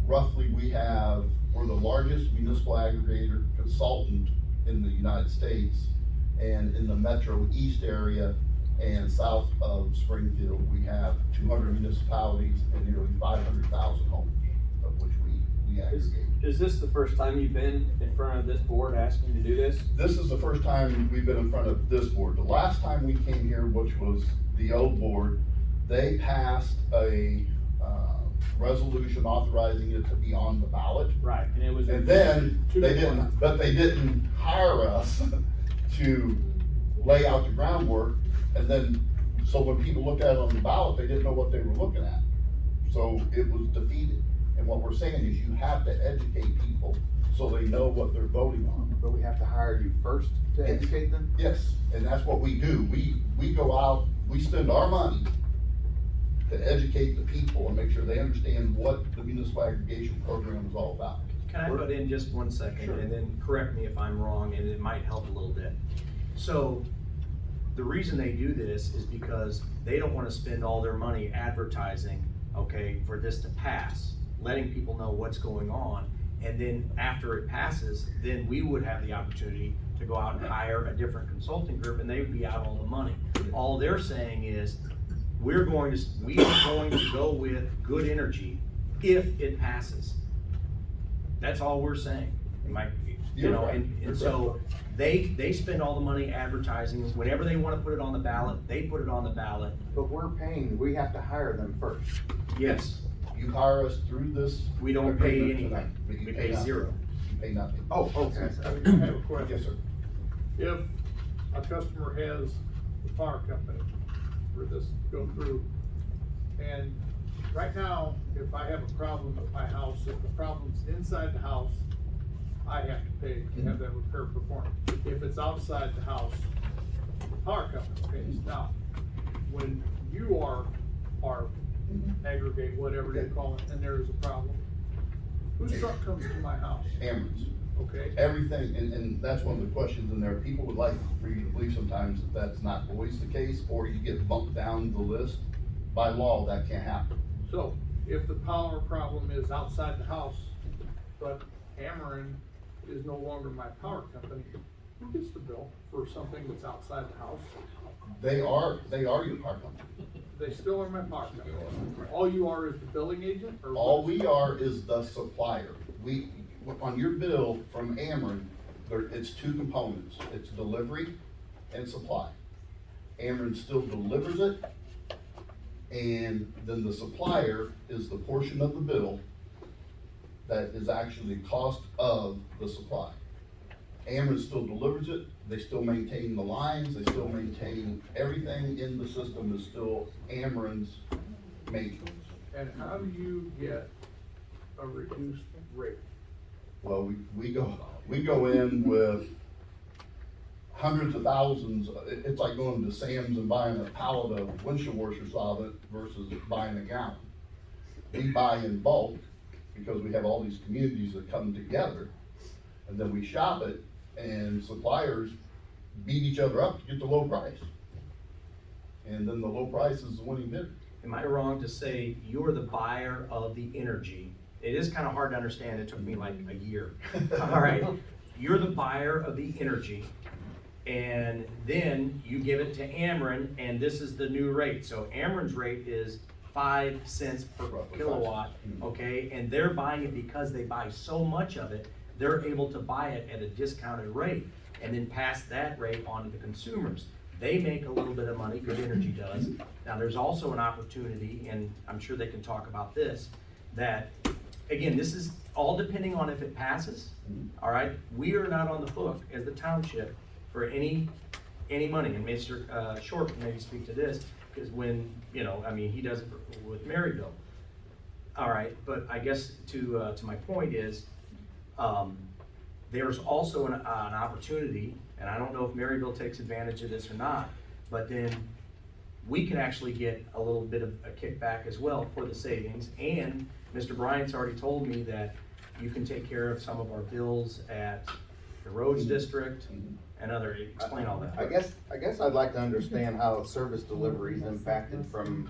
roughly we're the largest municipal aggregator consultant in the United States, and in the Metro East area and south of Springfield, we have 200 municipalities and nearly 500,000 homes, of which we aggregate. Is this the first time you've been in front of this board asking to do this? This is the first time we've been in front of this board. The last time we came here, which was the old board, they passed a resolution authorizing it to be on the ballot. Right, and it was. And then they didn't hire us to lay out the groundwork. And then, so when people looked at it on the ballot, they didn't know what they were looking at. So it was defeated. And what we're saying is you have to educate people so they know what they're voting on. But we have to hire you first to educate them? Yes, and that's what we do. We go out, we spend our money to educate the people and make sure they understand what the municipal aggregation program is all about. Can I put in just 1 second? Sure. And then correct me if I'm wrong, and it might help a little bit. So the reason they do this is because they don't want to spend all their money advertising, okay, for this to pass, letting people know what's going on. And then after it passes, then we would have the opportunity to go out and hire a different consulting group, and they would be out all the money. All they're saying is, we are going to go with good energy if it passes. That's all we're saying. And so they spend all the money advertising. Whenever they wanna put it on the ballot, they put it on the ballot. But we're paying, we have to hire them first. Yes, You hire us through this. we don't pay agreement anything. tonight, but you We pay nothing. zero. You pay nothing. Oh, okay. I have a question. Yes, sir. If a customer has the power company for this to go through, and right now, if I have a problem at my house, if the problem's inside the house, I have to pay to have that repair performed. If it's outside the house, the power company pays. Now, when you are aggregate, whatever you call it, and there is a problem, whose truck comes to my house? Amherst. Okay? Everything, and that's one of the questions in there, people would like for you to believe sometimes that that's not always the case, or you get bumped down the list. By law, that can't happen. So, if the power problem is outside the house, but Ameren is no longer my power company, who gets the bill for something that's outside the house? They are your power company. They still are my power company. All you are is the billing agent, or? All we are is the supplier. On your bill from Ameren, it's two components. It's delivery and supply. Ameren still delivers it, and then the supplier is the portion of the bill that is actually the cost of the supply. Ameren still delivers it, they still maintain the lines, they still maintain everything in the system is still Ameren's maintenance. And how do you get a reduced rate? Well, we go in with hundreds of thousands. It's like going to Sam's and buying a pallet of windshield washer solvent versus buying a gallon. We buy in bulk because we have all these communities that come together, and then we shop it, and suppliers beat each other up to get the low price. And then the low price is the winning bidder. Am I wrong to say you're the buyer of the energy? It is kind of hard to understand. It took me like a year. All right. You're the buyer of the energy, and then you give it to Ameren, and this is the new rate. So Ameren's rate is 5 cents per Roughly kilowatt, 5 cents. okay? And they're buying it because they buy so much of it, they're able to buy it at a discounted rate and then pass that rate on to the consumers. They make a little bit of money, Good Energy does. Now, there's also an opportunity, and I'm sure they can talk about this, that, again, this is all depending on if it passes, all right? We are not on the hook as the township for any money, and Mr. Short can maybe speak to this, because when, he does it with Maryville. All right, but I guess to my point is, there's also an opportunity, and I don't know if Maryville takes advantage of this or not, but then we can actually get a little bit of a kickback as well for the savings. And Mr. Bryant's already told me that you can take care of some of our bills at the roads district and other, explain all that. I guess I'd like to understand how service delivery is impacted from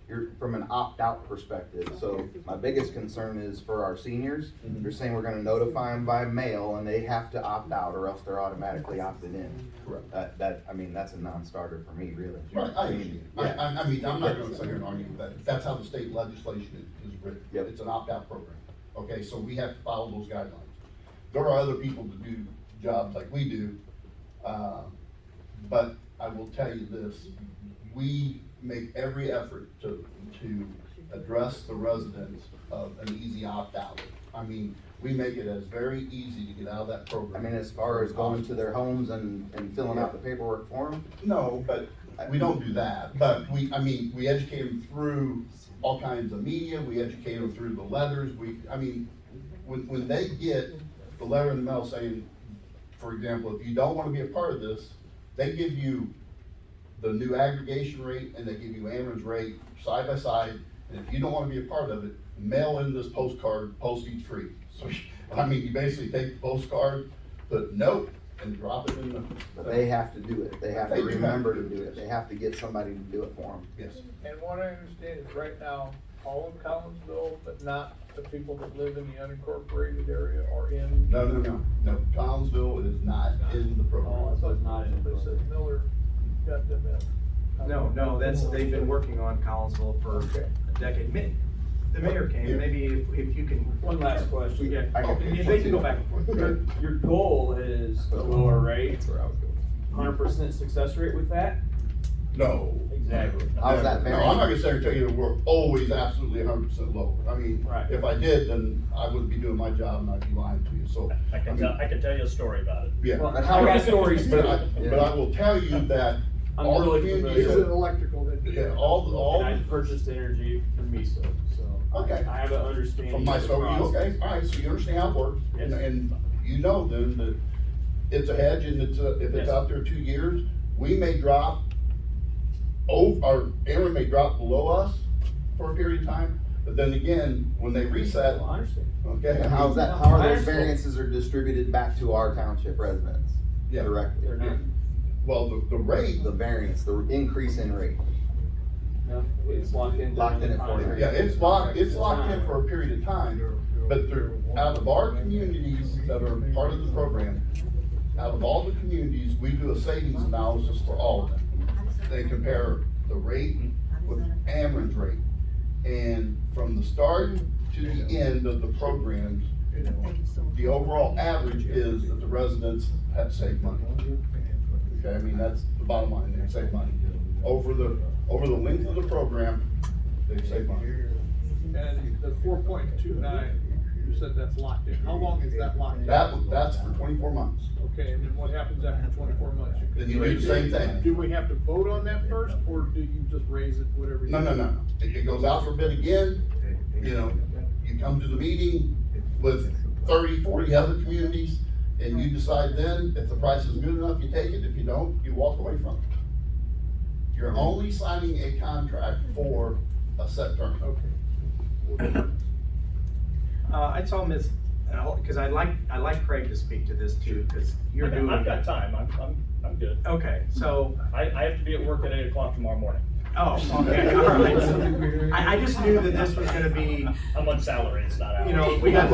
an opt-out perspective. So my biggest concern is for our seniors. They're saying we're gonna notify them by mail and they have to opt out or else they're automatically opted in. Correct. That's a non-starter for me, really. Right, I mean, I'm not gonna sit here and argue with that. That's how the state legislation is written. Yep. It's an opt-out program. Okay, so we have to follow those guidelines. There are other people that do jobs like we do, but I will tell you this, we make every effort to address the residents of an easy opt-out. I mean, we make it as very easy to get out of that program. I mean, as far as going to their homes and filling out the paperwork for them? No, but we don't do that, but we educate them through all kinds of media, we educate them through the letters, when they get the letter in the mail saying, for example, if you don't wanna be a part of this, they give you the new aggregation rate and they give you Ameren's rate side by side, and if you don't wanna be a part of it, mail in this postcard, postage free. So, you basically take the postcard, put note, and drop it in the. But they have to do it. They have to They do remember have to to do it. They have to get somebody to do it for them. Yes. And what I understand is right now, all of Collinsville, but not the people that live in the unincorporated area or in. No, Collinsville is not in the program. So it's not in They said Miller got them in. No, they've been working on Collinsville for a decade. The mayor came, maybe if you can. One last question. Yeah, Okay. they can go back. Your goal is a lower rate, 100% success rate with that? No. Exactly. How's that No, I'm not gonna sit here and tell you that we're always absolutely 100% lower. I mean, Right. if I did, then I wouldn't be doing my job and I'd be lying to you, so. I can tell you a story about it. Yeah. Well, I got stories too. But I will tell you that I'm all the really communities, Is familiar. it electrical that? yeah, all, And I purchased energy from MISO, so Okay. I have an understanding. from my, of the so you, process. okay, all right, so you understand how it works. Yes. And you know then that it's a hedge and if Yes. it's out there 2 years, we may drop, our Ameren may drop below us for a period of time, but then again, when they reset, Well, I understand. okay. And how are those variances are distributed back to our township residents? Yeah. Directly? They're not, Well, the rate, The variance, the increase in rate. no, it's locked in. Locked in during the at 40. contract. yeah, it's locked in for a period of time, but out of our communities that are part of the program, out of all the communities, we do a savings analysis for all of them. They compare the rate with Ameren's rate. And from the start to the end of the programs, the overall average is that the residents have saved money. Okay, I mean, that's the bottom line, they save money. Over the length of the program, they save money. And the 4.29, you said that's locked in. How long is that locked in? That's for 24 months. Okay, and then what happens after 24 months? Then you do the same thing. Do we have to vote on that first, or do you just raise it, whatever? No. It goes out for bid again, you know, you come to the meeting with 30, 40 other communities, and you decide then, if the price is good enough, you take it, if you don't, you walk away from it. You're only signing a contract for a set term. Okay. I told Ms., cause I'd like Craig to speak to this too, cause you're doing. I've got time, I'm good. Okay, so, I have to be at work at 8 o'clock tomorrow morning. oh, okay, all right. So, I just knew that this was gonna be, I'm on salary, it's not hours. you know, we got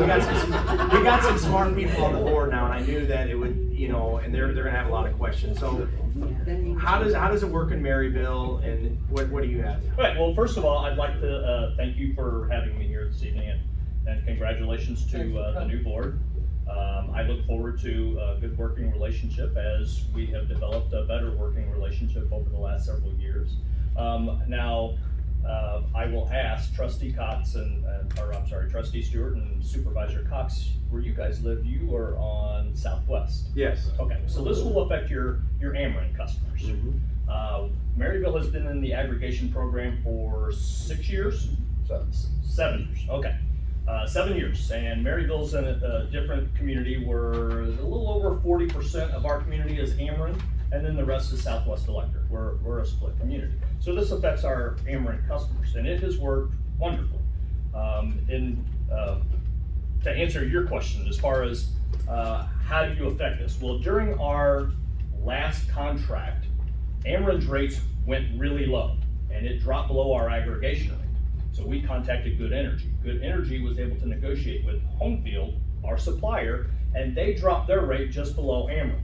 some smart people on the board now, and I knew that it would, you know, and they're gonna have a lot of questions. So, how does it work in Maryville, and what do you have? Right, well, first of all, I'd like to, thank you for having me here this evening, and congratulations to, the new board. I look forward to a good working relationship as we have developed a better working relationship over the last several years. Now, I will ask Trustee Cox Trustee Stewart and Supervisor Cox, where you guys live, you are on Southwest. Yes. Okay, so this will affect your Ameren customers. Maryville has been in the aggregation program for 6 years? 7 years, okay. 7 years, and Maryville's in a different community where a little over 40% of our community is Ameren, and then the rest is Southwest Electric. We're a split community. So this affects our Ameren customers, and it has worked wonderfully. To answer your question, as far as how do you affect this? Well, during our last contract, Ameren's rates went really low, and it dropped below our aggregation rate. So we contacted Good Energy. Good Energy was able to negotiate with Homefield, our supplier, and they dropped their rate just below Ameren.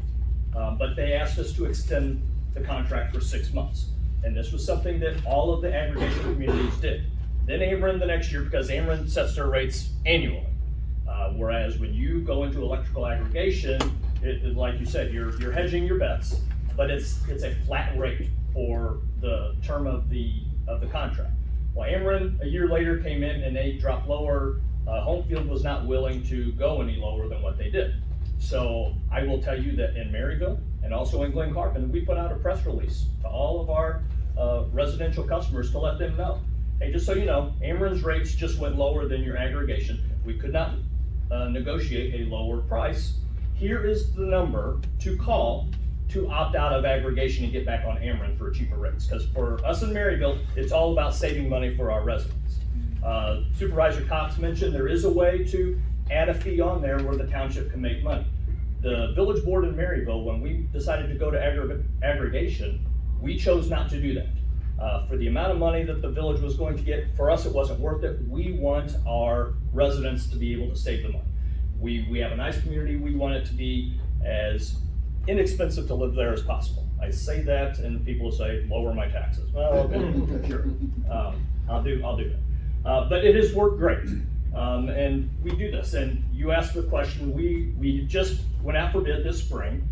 But they asked us to extend the contract for 6 months. And this was something that all of the aggregation communities did. Then Ameren the next year, because Ameren sets their rates annually. Whereas when you go into electrical aggregation, like you said, you're hedging your bets, but it's a flat rate for the term of the contract. Well, Ameren, a year later, came in and they dropped lower. Homefield was not willing to go any lower than what they did. So I will tell you that in Maryville and also in Glen Carbon, we put out a press release to all of our residential customers to let them know, hey, just so you know, Ameren's rates just went lower than your aggregation. We could not negotiate a lower price. Here is the number to call to opt out of aggregation and get back on Ameren for cheaper rates. Because for us in Maryville, it's all about saving money for our residents. Supervisor Cox mentioned there is a way to add a fee on there where the township can make money. The village board in Maryville, when we decided to go to aggregation, we chose not to do that. For the amount of money that the village was going to get, for us it wasn't worth it. We want our residents to be able to save the money. We have a nice community. We want it to be as inexpensive to live there as possible. I say that and people say, lower my taxes. Well, okay, sure, I'll do that. But it has worked great. And we do this, and you asked the question, we just went out for bid this spring.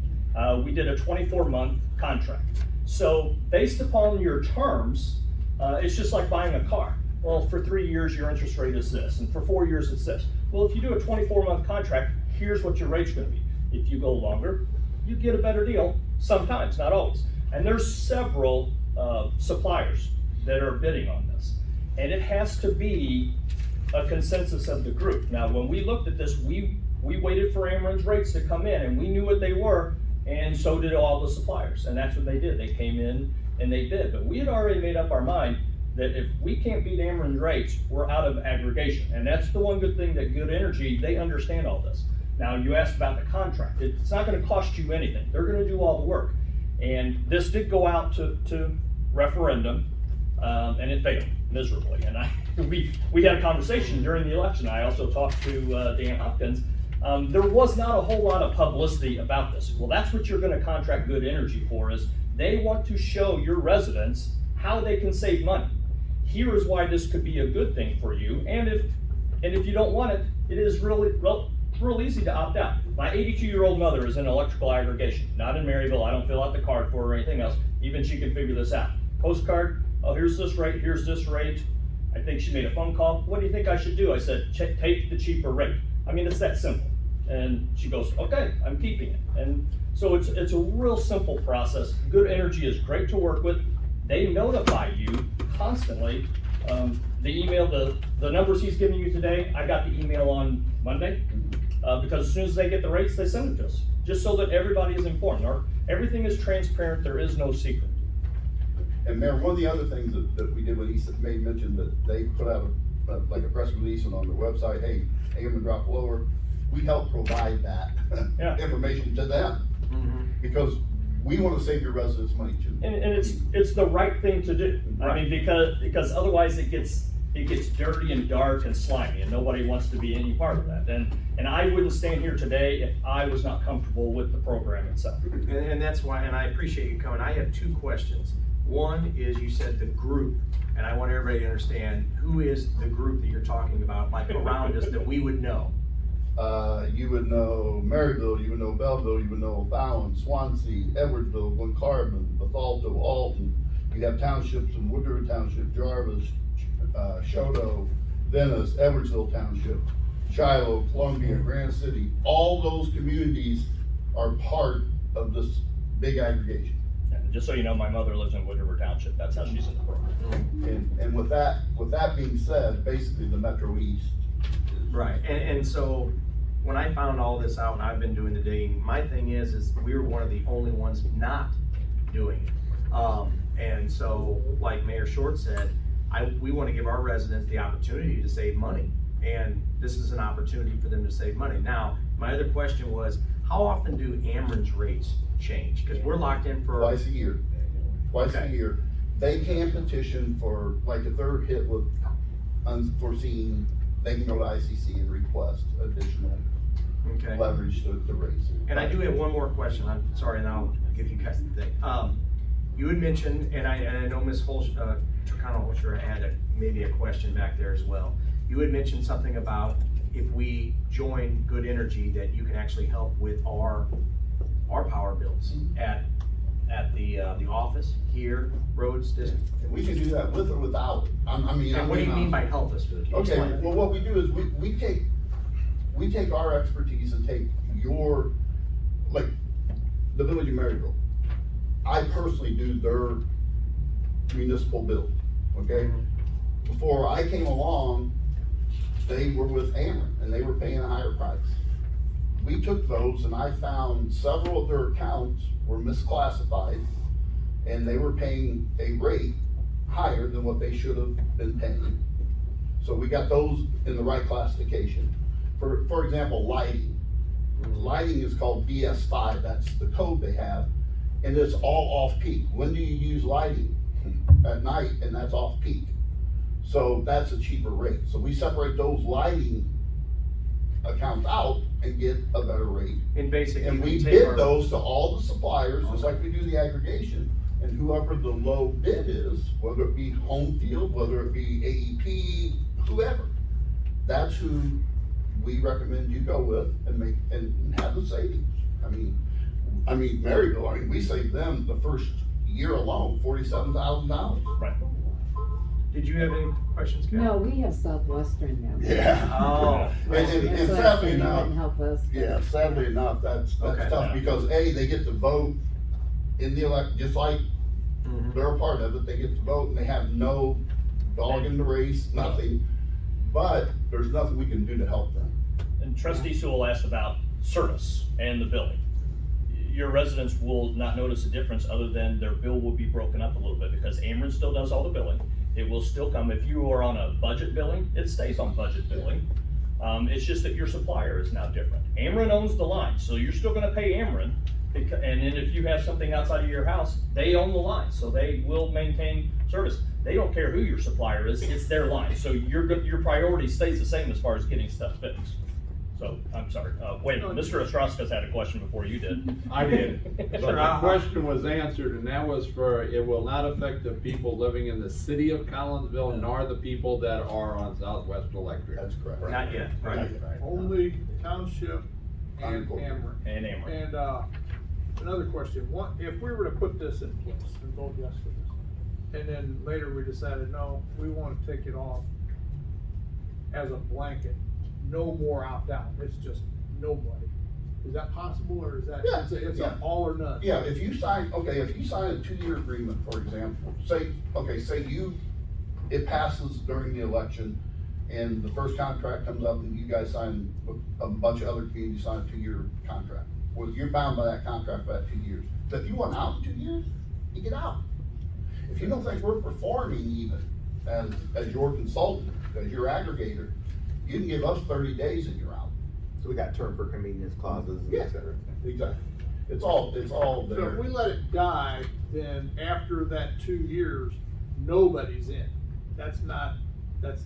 We did a 24-month contract. So based upon your terms, it's just like buying a car. Well, for 3 years, your interest rate is this, and for 4 years, it's this. Well, if you do a 24-month contract, here's what your rate's gonna be. If you go longer, you get a better deal, sometimes, not always. And there's several suppliers that are bidding on this. And it has to be a consensus of the group. Now, when we looked at this, we waited for Ameren's rates to come in, and we knew what they were, and so did all the suppliers. And that's what they did. They came in and they bid. But we had already made up our mind that if we can't beat Ameren's rates, we're out of aggregation. And that's the one good thing that Good Energy, they understand all this. Now, you asked about the contract. It's not gonna cost you anything. They're gonna do all the work. And this did go out to referendum, and it failed miserably. And we had a conversation during the election. I also talked to Dan Hopkins. There was not a whole lot of publicity about this. Well, that's what you're gonna contract Good Energy for, is they want to show your residents how they can save money. Here is why this could be a good thing for you. And if you don't want it, it is really, well, it's real easy to opt out. My 82-year-old mother is in electrical aggregation, not in Maryville. I don't fill out the card for her or anything else. Even she can figure this out. Postcard, oh, here's this rate, here's this rate. I think she made a phone call. What do you think I should do? I said, take the cheaper rate. I mean, it's that simple. And she goes, okay, I'm keeping it. And so it's a real simple process. Good Energy is great to work with. They notify you constantly. The email, the numbers he's giving you today, I got the email on Monday, because as soon as they get the rates, they send it to us, just so that everybody is informed. Everything is transparent, there is no secret. And Mayor, one of the other things that we did when he made mention that they put out like a press release and on their website, hey, Ameren dropped lower, we help provide that information to them. Because we want to save your residents money too. And it's the right thing to do. Right. I mean, because otherwise it gets dirty and dark and slimy, and nobody wants to be any part of that. And I wouldn't stand here today if I was not comfortable with the program itself. And that's why, and I appreciate you coming. I have two questions. One is, you said the group, and I want everybody to understand, who is the group that you're talking about, like around us, that we would know? You would know Maryville, you would know Belleville, you would know Fallon, Swansea, Edwardsville, Glen Carbon, Bethalto, Alton. You have townships in Woodruff Township, Jarvis, Shoto, Venice, Edwardsville Township, Shiloh, Columbia, Grand City. All those communities are part of this big aggregation. And just so you know, my mother lives in Woodruff Township. That's how she's in the program. And with that being said, basically the Metro East. Right, and so when I found all this out, and I've been doing the digging, my thing is we were one of the only ones not doing it. And so, like Mayor Short said, we want to give our residents the opportunity to save money. And this is an opportunity for them to save money. Now, my other question was, how often do Ameren's rates change? Because we're locked in for Twice a year. Twice a year. They can petition for, like, if they're hit with unforeseen, they can go to ICC and request additional leverage to raise it. And I do have one more question. I'm sorry, and I'll give you guys the thing. You had mentioned, and I know Ms. Turkana-Holscher had maybe a question back there as well. You had mentioned something about if we join Good Energy, that you can actually help with our power bills at the office here, roads, district. We can do that with or without. And what do you mean by help us with? Okay, well, what we do is we take our expertise and take your, like, the Village of Maryville. I personally do their municipal bill, okay? Before I came along, they were with Ameren and they were paying a higher price. We took those and I found several of their accounts were misclassified and they were paying a rate higher than what they should have been paying. So we got those in the right classification. For example, lighting. Lighting is called BS5, that's the code they have, and it's all off-peak. When do you use lighting? At night, and that's off-peak. So that's a cheaper rate. So we separate those lighting accounts out and get a better rate. And basically, And we take bid our- those to all the suppliers, just like we do the aggregation, and whoever the low bid is, whether it be Home Field, whether it be AEP, whoever, that's who we recommend you go with and make, and have the savings. I mean, Maryville, we saved them the first year alone, $47,000. Right. Did you have any questions, Cal? No, we have Southwestern now. Yeah. Oh. And That's why I sadly said it enough, wouldn't help us. but- yeah, sadly enough, that's Okay. tough, because A, they get to vote in the elect, just like Mhm. they're a part of it, they get to vote and they have no dog in the race, nothing. But there's nothing we can do to help them. And trustee Sewell asked about service and the billing. Your residents will not notice a difference other than their bill will be broken up a little bit because Ameren still does all the billing. It will still come, if you are on a budget billing, it stays on budget billing. It's just that your supplier is now different. Ameren owns the line, so you're still gonna pay Ameren. And then if you have something outside of your house, they own the line, so they will maintain service. They don't care who your supplier is, it's their line, so your priority stays the same as far as getting stuff fixed. So, I'm sorry, wait, Mr. Ostrowski's had a question before you did. I did, but my question was answered, and that was for, it will not affect the people living in the city of Collinsville, nor the people that are on Southwest Electric. That's correct. Not yet, right. Only township and Encore. Ameren. And Ameren. And, another question, what, if we were to put this in place and vote yes for this, and then later we decided, no, we wanna take it off as a blanket, no more opt-out, it's just nobody. Is that possible, or is that, Yeah, it's yeah. a all or none? Yeah, if you sign a 2-year agreement, for example, say it passes during the election and the first contract comes up and you guys sign, a bunch of other communities sign a 2-year contract. Well, you're bound by that contract for that 2 years. But if you want out in 2 years, you get out. If you don't think we're performing even as your consultant, as your aggregator, you can give us 30 days and you're out. So we got term for convenience clauses, Yeah. et cetera. Exactly. It's all So there. if we let it die, then after that 2 years, nobody's in. That's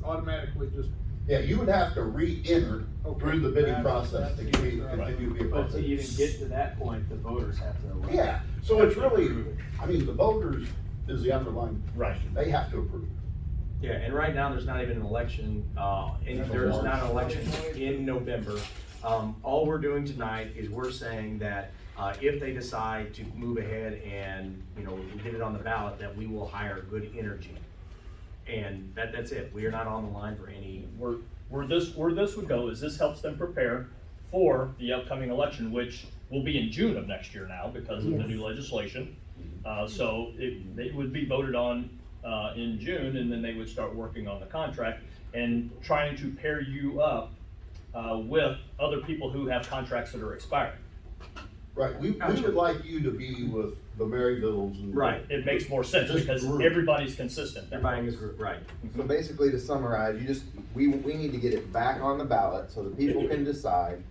automatically just, Yeah, you would have to re-enter through the bidding process to continue to be a part But of to it. even get to that point, the voters have to elect. Yeah, so it's really, the voters is the underlying question. They have to approve. Yeah, and right now, there's not even an election, there's not an election in November. All we're doing tonight is we're saying that, if they decide to move ahead and, get it on the ballot, that we will hire Good Energy. And that's it, we are not on the line for any. Where this would go is this helps them prepare for the upcoming election, which will be in June of next year now because of the new legislation. So it would be voted on in June, and then they would start working on the contract and trying to pair you up with other people who have contracts that are expiring. Right, we would like you to be with the Maryvilles and. Right, it makes more sense This because group. everybody's consistent. They're buying this group, right. So basically, to summarize, we need to get it back on the ballot so the people can decide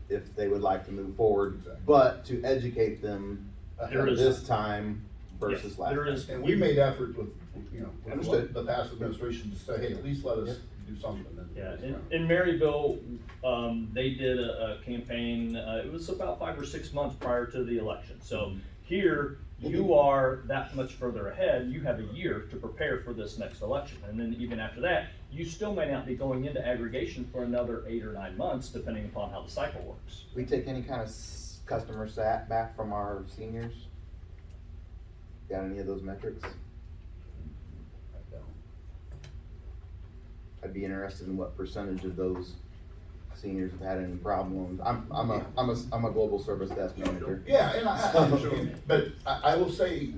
if they would like to move forward, but to educate them There is- this time versus Yes, last there time. is- And we made efforts with Understood. the past administration to say, hey, at least let us do something. Yeah, in Maryville, they did a campaign, it was about 5 or 6 months prior to the election. So here, you are that much further ahead, you have a year to prepare for this next election. And then even after that, you still may not be going into aggregation for another 8 or 9 months, depending upon how the cycle works. We take any kind of customer sat back from our seniors? Got any of those metrics? I'd be interested in what percentage of those seniors have had any problems. I'm a global service desk manager. Yeah, and but I will say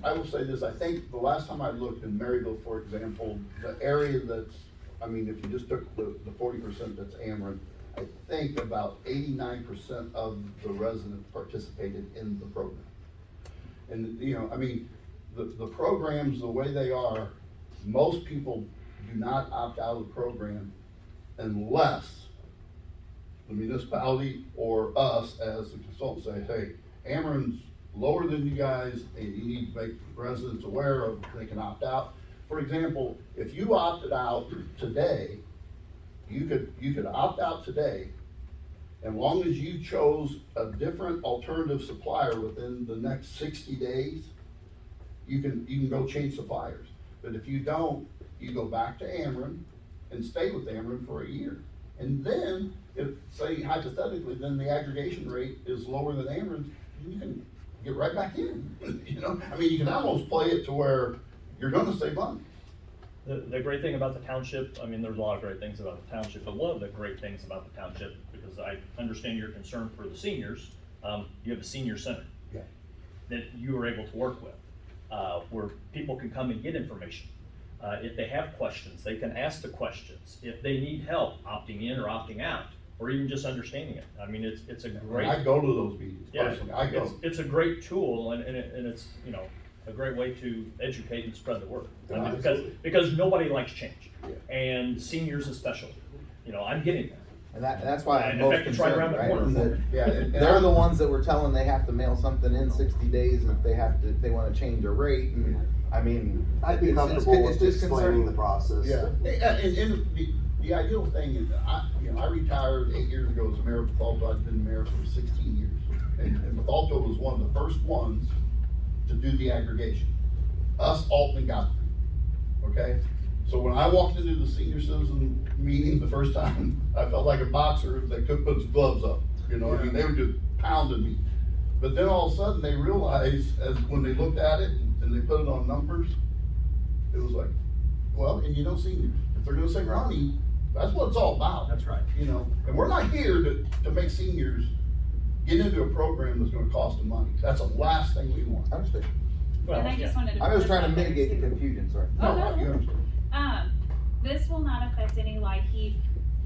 this, I think the last time I looked in Maryville, for example, the area that's, if you just took the 40% that's Ameren, I think about 89% of the residents participated in the program. And, the programs, the way they are, most people do not opt out of the program unless the municipality or us as the consultant say, hey, Ameren's lower than you guys, and you need to make residents aware of, they can opt out. For example, if you opted out today, you could opt out today As long as you chose a different alternative supplier within the next 60 days, you can go change suppliers. But if you don't, you go back to Ameren and stay with Ameren for a year. And then, if, say hypothetically, then the aggregation rate is lower than Ameren's, you can get right back in. You know, I mean, you can almost play it to where you're gonna save money. The great thing about the township, I mean, there's a lot of great things about the township, but one of the great things about the township, because I understand your concern for the seniors, you have a senior center. Yeah. That you are able to work with, where people can come and get information. If they have questions, they can ask the questions. If they need help opting in or opting out, or even just understanding it. I mean, it's a great. I go to those meetings Yeah, personally, I go. It's a great tool and it's, you know, a great way to educate and spread the word. I mean, because nobody likes change, and seniors especially. You know, I'm getting that. And that's why I'm And most in fact, it's right concerned, around the right? corner is for that me. Yeah, and they're the ones that were telling they have to mail something in 60 days, and if they wanna change their rate, and, I mean. I'd be comfortable it's with just explaining concerning. the process. Yeah, and the ideal thing is, I retired 8 years ago as mayor of Bethalto. I've been mayor for 16 years. And Bethalto was one of the first ones to do the aggregation. Us, Alton, and Godfrey, okay? So when I walked into the senior citizen meeting the first time, I felt like a boxer that couldn't put his gloves up, you know, I mean, they were just pounding me. But then all of a sudden, they realized, as when they looked at it and they put it on numbers, it was like, well, and you know, seniors, if they're gonna save money, that's what it's all about. That's right. You know, and we're not here to make seniors get into a program that's gonna cost them money. That's the last thing we want. I understand. Well, And I just wanted to. I'm just put this trying to out there, mitigate the too. confusion, sorry. Oh, no, you no. understand. This will not affect any LIHEAP,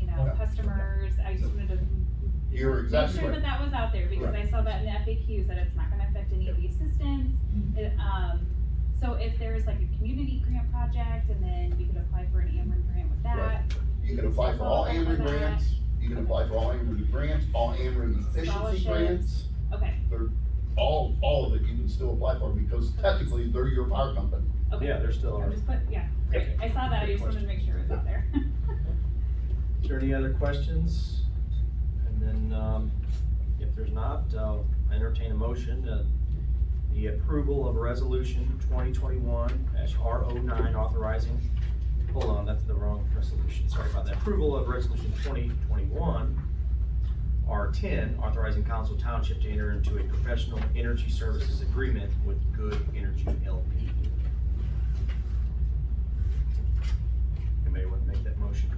you know, No. customers. I just wanted to You're make exactly sure right. that was out there, because Right. I saw that in the FAQs, that it's not gonna affect any of the assistance. So if there's like a community grant project, and then we could apply for an Ameren grant with that. Right. You can apply for all Qualify for Ameren that. grants, you can apply for all Ameren grants, all Ameren efficiency Scholarships. grants. Okay, They're, all of it you can still apply for because technically they're your power company. okay. Yeah, they're still. I'm just yeah, great. I saw that, I just wanted to make sure it was out there. Is there any other questions? And then, if there's not, I'll entertain a motion, the approval of resolution 2021-R09 authorizing, hold on, that's the wrong resolution, sorry about that. Approval of resolution 2021-R10 authorizing Collinsville Township to enter into a professional energy services agreement with Good Energy LP. Anybody want to make that motion?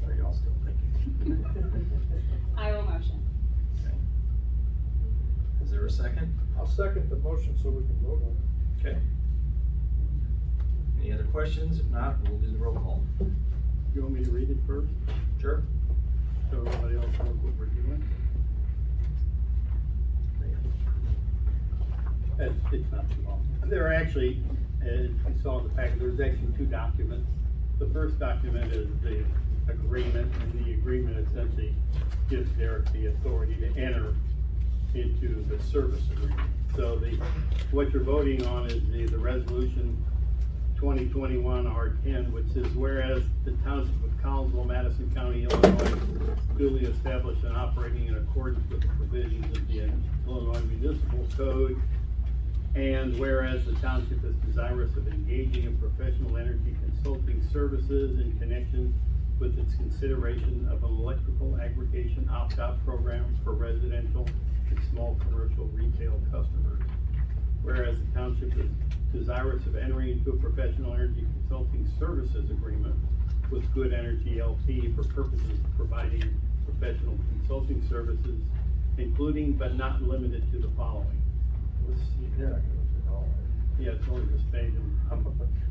Are y'all still thinking? I will motion. Okay. Is there a second? I'll second the motion so we can vote on it. Okay. Any other questions? If not, we'll do the roll call. You want me to read it first, Sure. so everybody else knows what we're doing? It's not too long. There are actually, as you saw in the packet, there's actually two documents. The first document is the agreement, and the agreement essentially gives Derek the authority to enter into the service agreement. So what you're voting on is the resolution 2021-R10, which says, whereas the Township of Collinsville, Madison County, Illinois, duly established and operating in accordance with the provisions of the Illinois Municipal Code, and whereas the township is desirous of engaging in professional energy consulting services in connection with its consideration of an electrical aggregation opt-out program for residential and small commercial retail customers. Whereas the township is desirous of entering into a professional energy consulting services agreement with Good Energy LP for purposes of providing professional consulting services, including but not limited to the following. Yeah, it's only this page.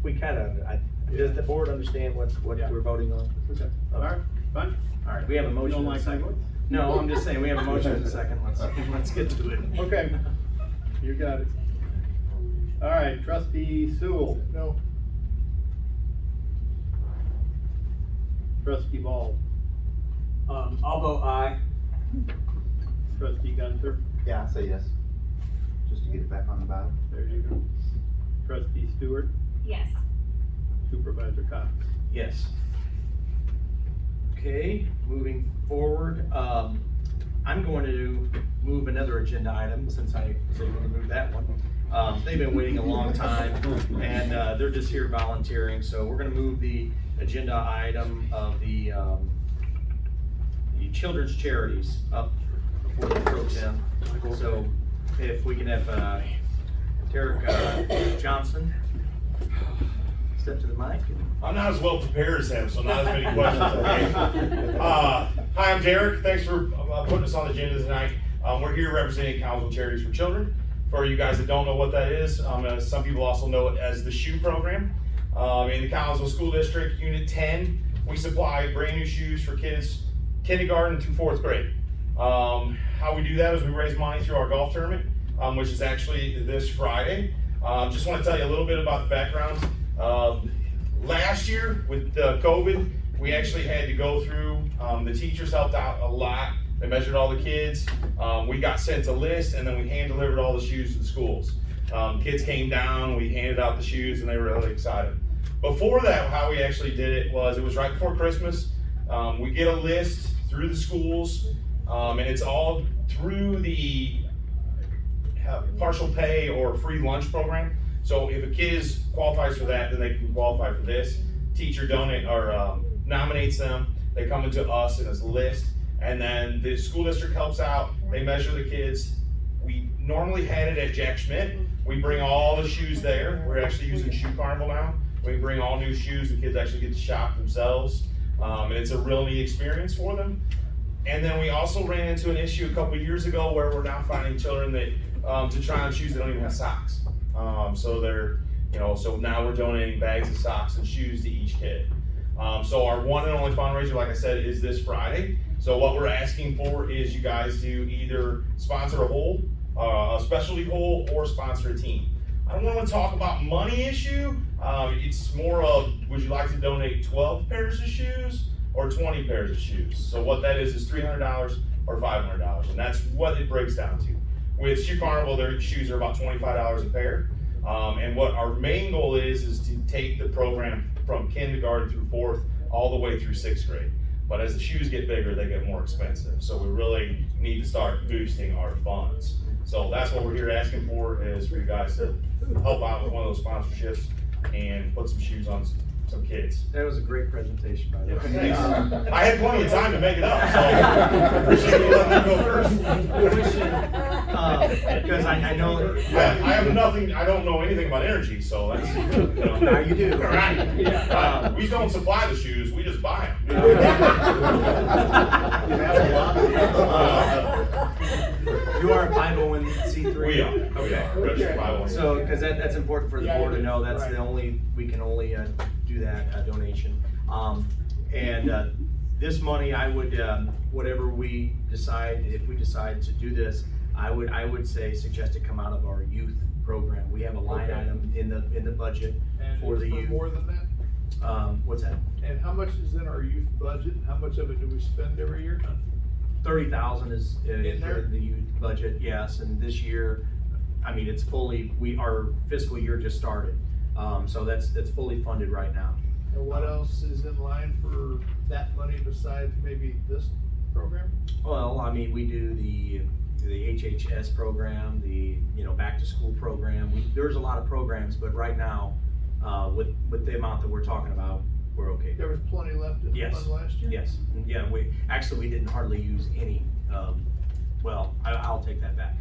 We does the board understand what Yeah. we're voting on? Okay. All right, fine. All right, we have a motion You don't and a like my second. voice? No, I'm just saying, we have a motion and a second, let's get to it. Okay, you got it. All right, trustee Sewell. No. Trustee Ball. I'll vote aye. Trustee Gunther. Yeah, I say yes, just to get it back on the ballot. There you go. Trustee Stewart. Yes. Supervisor Cox. Yes. Okay, moving forward, I'm going to move another agenda item since I was able to move that one. They've been waiting a long time and they're just here volunteering, so we're gonna move the agenda item of the children's charities up before the pro tem. So if we can have Derek Johnson step to the mic. I'm not as well prepared as him, so not as many questions. Okay. Hi, I'm Derek. Thanks for putting us on the agenda tonight. We're here representing Collinsville Charities for Children. For you guys that don't know what that is, some people also know it as the shoe program. In the Collinsville School District, Unit 10, we supply brand new shoes for kids kindergarten through 4th grade. How we do that is we raise money through our golf tournament, which is actually this Friday. Just want to tell you a little bit about the background. Last year with COVID, we actually had to go through, the teachers helped out a lot. They measured all the kids. We got sent a list and then we hand delivered all the shoes to the schools. Kids came down, we handed out the shoes and they were really excited. Before that, how we actually did it was right before Christmas. We get a list through the schools and it's all through the partial pay or free lunch program. So if a kid qualifies for that, then they can qualify for this. Teacher nominates them. They come into us in this list, and then the school district helps out. They measure the kids. We normally had it at Jack Schmidt. We bring all the shoes there. We're actually using Shoe Carnival now. We bring all new shoes. The kids actually get to shop themselves, and it's a real neat experience for them. And then we also ran into an issue a couple years ago where we're now finding children that to try on shoes that don't even have socks. So they're, so now we're donating bags of socks and shoes to each kid. So our one and only fundraiser, like I said, is this Friday. So what we're asking for is you guys to either sponsor a hole, a specialty hole, or sponsor a team. I don't want to talk about money issue. It's more of, would you like to donate 12 pairs of shoes or 20 pairs of shoes? So what that is $300 or $500, and that's what it breaks down to. With Shoe Carnival, their shoes are about $25 a pair. And what our main goal is to take the program from kindergarten through 4th all the way through 6th grade. But as the shoes get bigger, they get more expensive. So we really need to start boosting our funds. So that's what we're here asking for, is for you guys to help out with one of those sponsorships and put some shoes on some kids. That was a great presentation, by the way. Thanks. I had plenty of time to make it up, so I appreciate you letting me go first. Because I know. I have nothing, I don't know anything about energy, so that's, Now you do. All right. We don't supply the shoes, we just buy them. You are a 501c3? We are. Okay. 501c3. So, because that's important for the board to know, that's the only, we can only do that donation. And this money, I would, whatever we decide, if we decide to do this, I would say suggest it come out of our youth program. We have a line item in the budget for the youth. More than that? What's that? And how much is in our youth budget? How much of it do we spend every year? 30,000 is in the youth budget, yes, and this year, I mean, it's fully, our fiscal year just started, so that's fully funded right now. And what else is in line for that money besides maybe this program? Well, I mean, we do the HHS program, the back to school program. There's a lot of programs, but right now, with the amount that we're talking about, we're okay. There was plenty left in the fund last year? Yes, yeah, we didn't hardly use any, well, I'll take that back.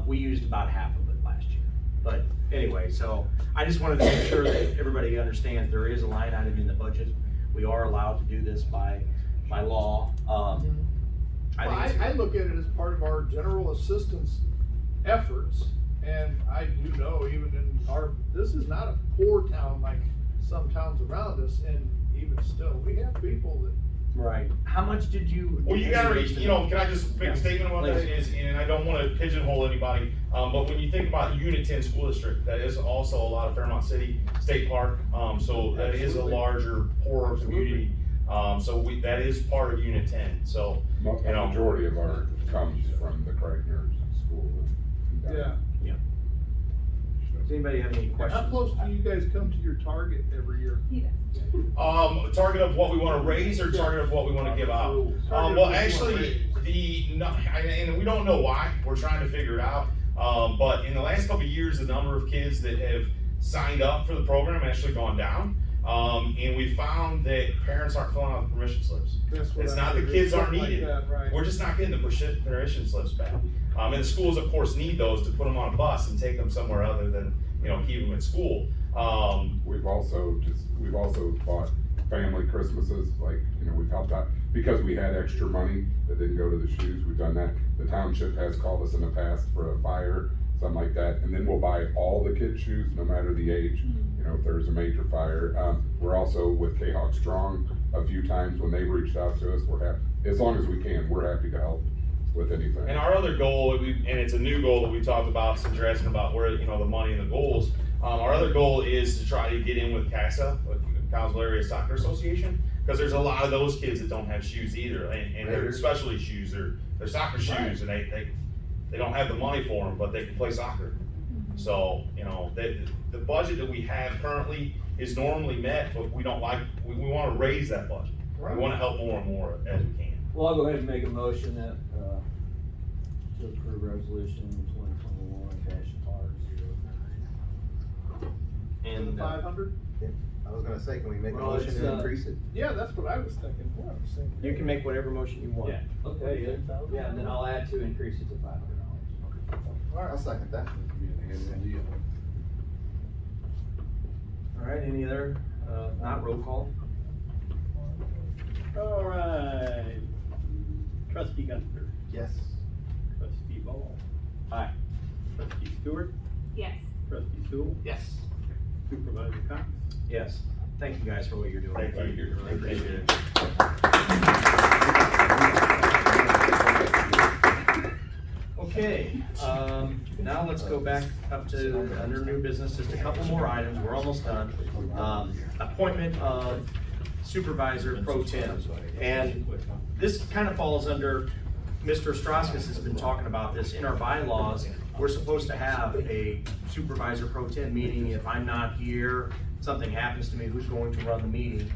We used about half of it last year. But anyway, so I just wanted to make sure that everybody understands there is a line item in the budget. We are allowed to do this by law. I look at it as part of our general assistance efforts, and I do know even in this is not a poor town like some towns around us, and even still, we have people that. Right. How much did you? Well, you gotta, can I just make a statement about that? And I don't wanna pigeonhole anybody, but when you think about Unit 10 School District, that is also a lot of Fairmont City State Park, so that is a larger, poorer community. So that is part of Unit 10, so. A majority of our comes from the Craigner's school. Yeah. Does anybody have any questions? How close do you guys come to your target every year? He does. Target of what we wanna raise or target of what we wanna give out? Target of Well, what you wanna actually, raise. and we don't know why, we're trying to figure it out. But in the last couple of years, the number of kids that have signed up for the program actually gone down. And we found that parents aren't filling out the permission slips. That's what It's I not that figured. kids aren't Something like needed. that, right. We're just not getting the permission slips back. And the schools, of course, need those to put them on a bus and take them somewhere other than, keep them at school. We've also bought family Christmases, like, we've helped out, because we had extra money that didn't go to the shoes, we've done that. The township has called us in the past for a fire, something like that, and then we'll buy all the kids' shoes, no matter the age, if there's a major fire. We're also with K-Hawk Strong a few times when they've reached out to us, we're happy, as long as we can, we're happy to help with anything. And our other goal, and it's a new goal that we talked about since you're asking about where, the money and the goals. Our other goal is to try to get in with CASA, with the Collinsville Area Soccer Association, because there's a lot of those kids that don't have shoes either, and they're specialty shoes, they're soccer shoes, and they don't have the money for them, but they can play soccer. So, the budget that we have currently is normally met, but we wanna raise that budget. We wanna help more and more as we can. Well, I'll go ahead and make a motion that, to approve resolution 2021-R09. And, 500? I was gonna say, can we make a Well, motion it's, to increase it? Yeah, that's what I was thinking. Well, I was thinking. you can make whatever motion you want. Yeah, okay, yeah, and then I'll add to increase it to $500. All right, I'll second that. All right, any other, not roll call? All right. Trustee Gunther, Yes. trustee Ball, Aye. trustee Stewart, Yes. trustee Sewell, Yes. supervisor Cox. Yes. Thank you guys for what you're doing. Thank you. I appreciate it. Okay, now let's go back up to under new business, just a couple more items, we're almost done. Appointment of supervisor pro tem. And this kind of falls under, Mr. Strauskis has been talking about this, in our bylaws, we're supposed to have a supervisor pro tem, meaning if I'm not here, something happens to me, who's going to run the meeting?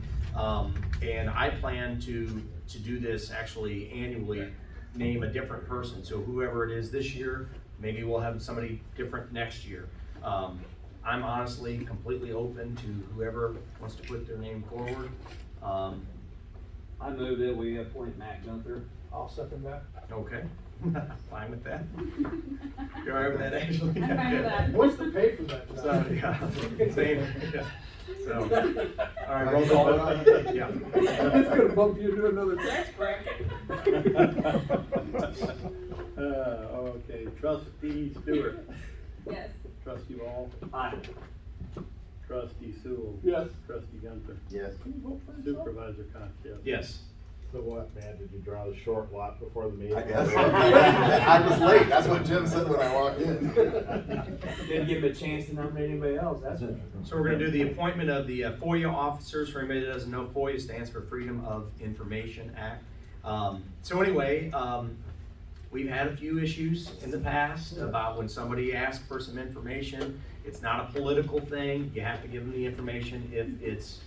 And I plan to do this actually annually, name a different person, so whoever it is this year, maybe we'll have somebody different next year. I'm honestly completely open to whoever wants to put their name forward. I move that we appoint Matt Gunther. I'll second that. Okay, fine with that. You're all right with that, actually? I'm fine with that. What's the pay for that? So, yeah, same, yeah. So, all right, roll call. Yeah. It's gonna bump you into another tax bracket. Okay, trustee Stewart, Yes. trustee Ball, Aye. trustee Sewell, Yes. trustee Gunther, Yes. supervisor Cox, yes. Yes. So what, man, did you draw the short lot before the meeting? I guess. I was late, that's what Jim said when I walked in. Didn't give him a chance to nominate anybody else, that's it. So we're gonna do the appointment of the FOIA officers. For anybody that doesn't know, FOIA stands for Freedom of Information Act. So anyway, we've had a few issues in the past about when somebody asks for some information. It's not a political thing. You have to give them the information if it's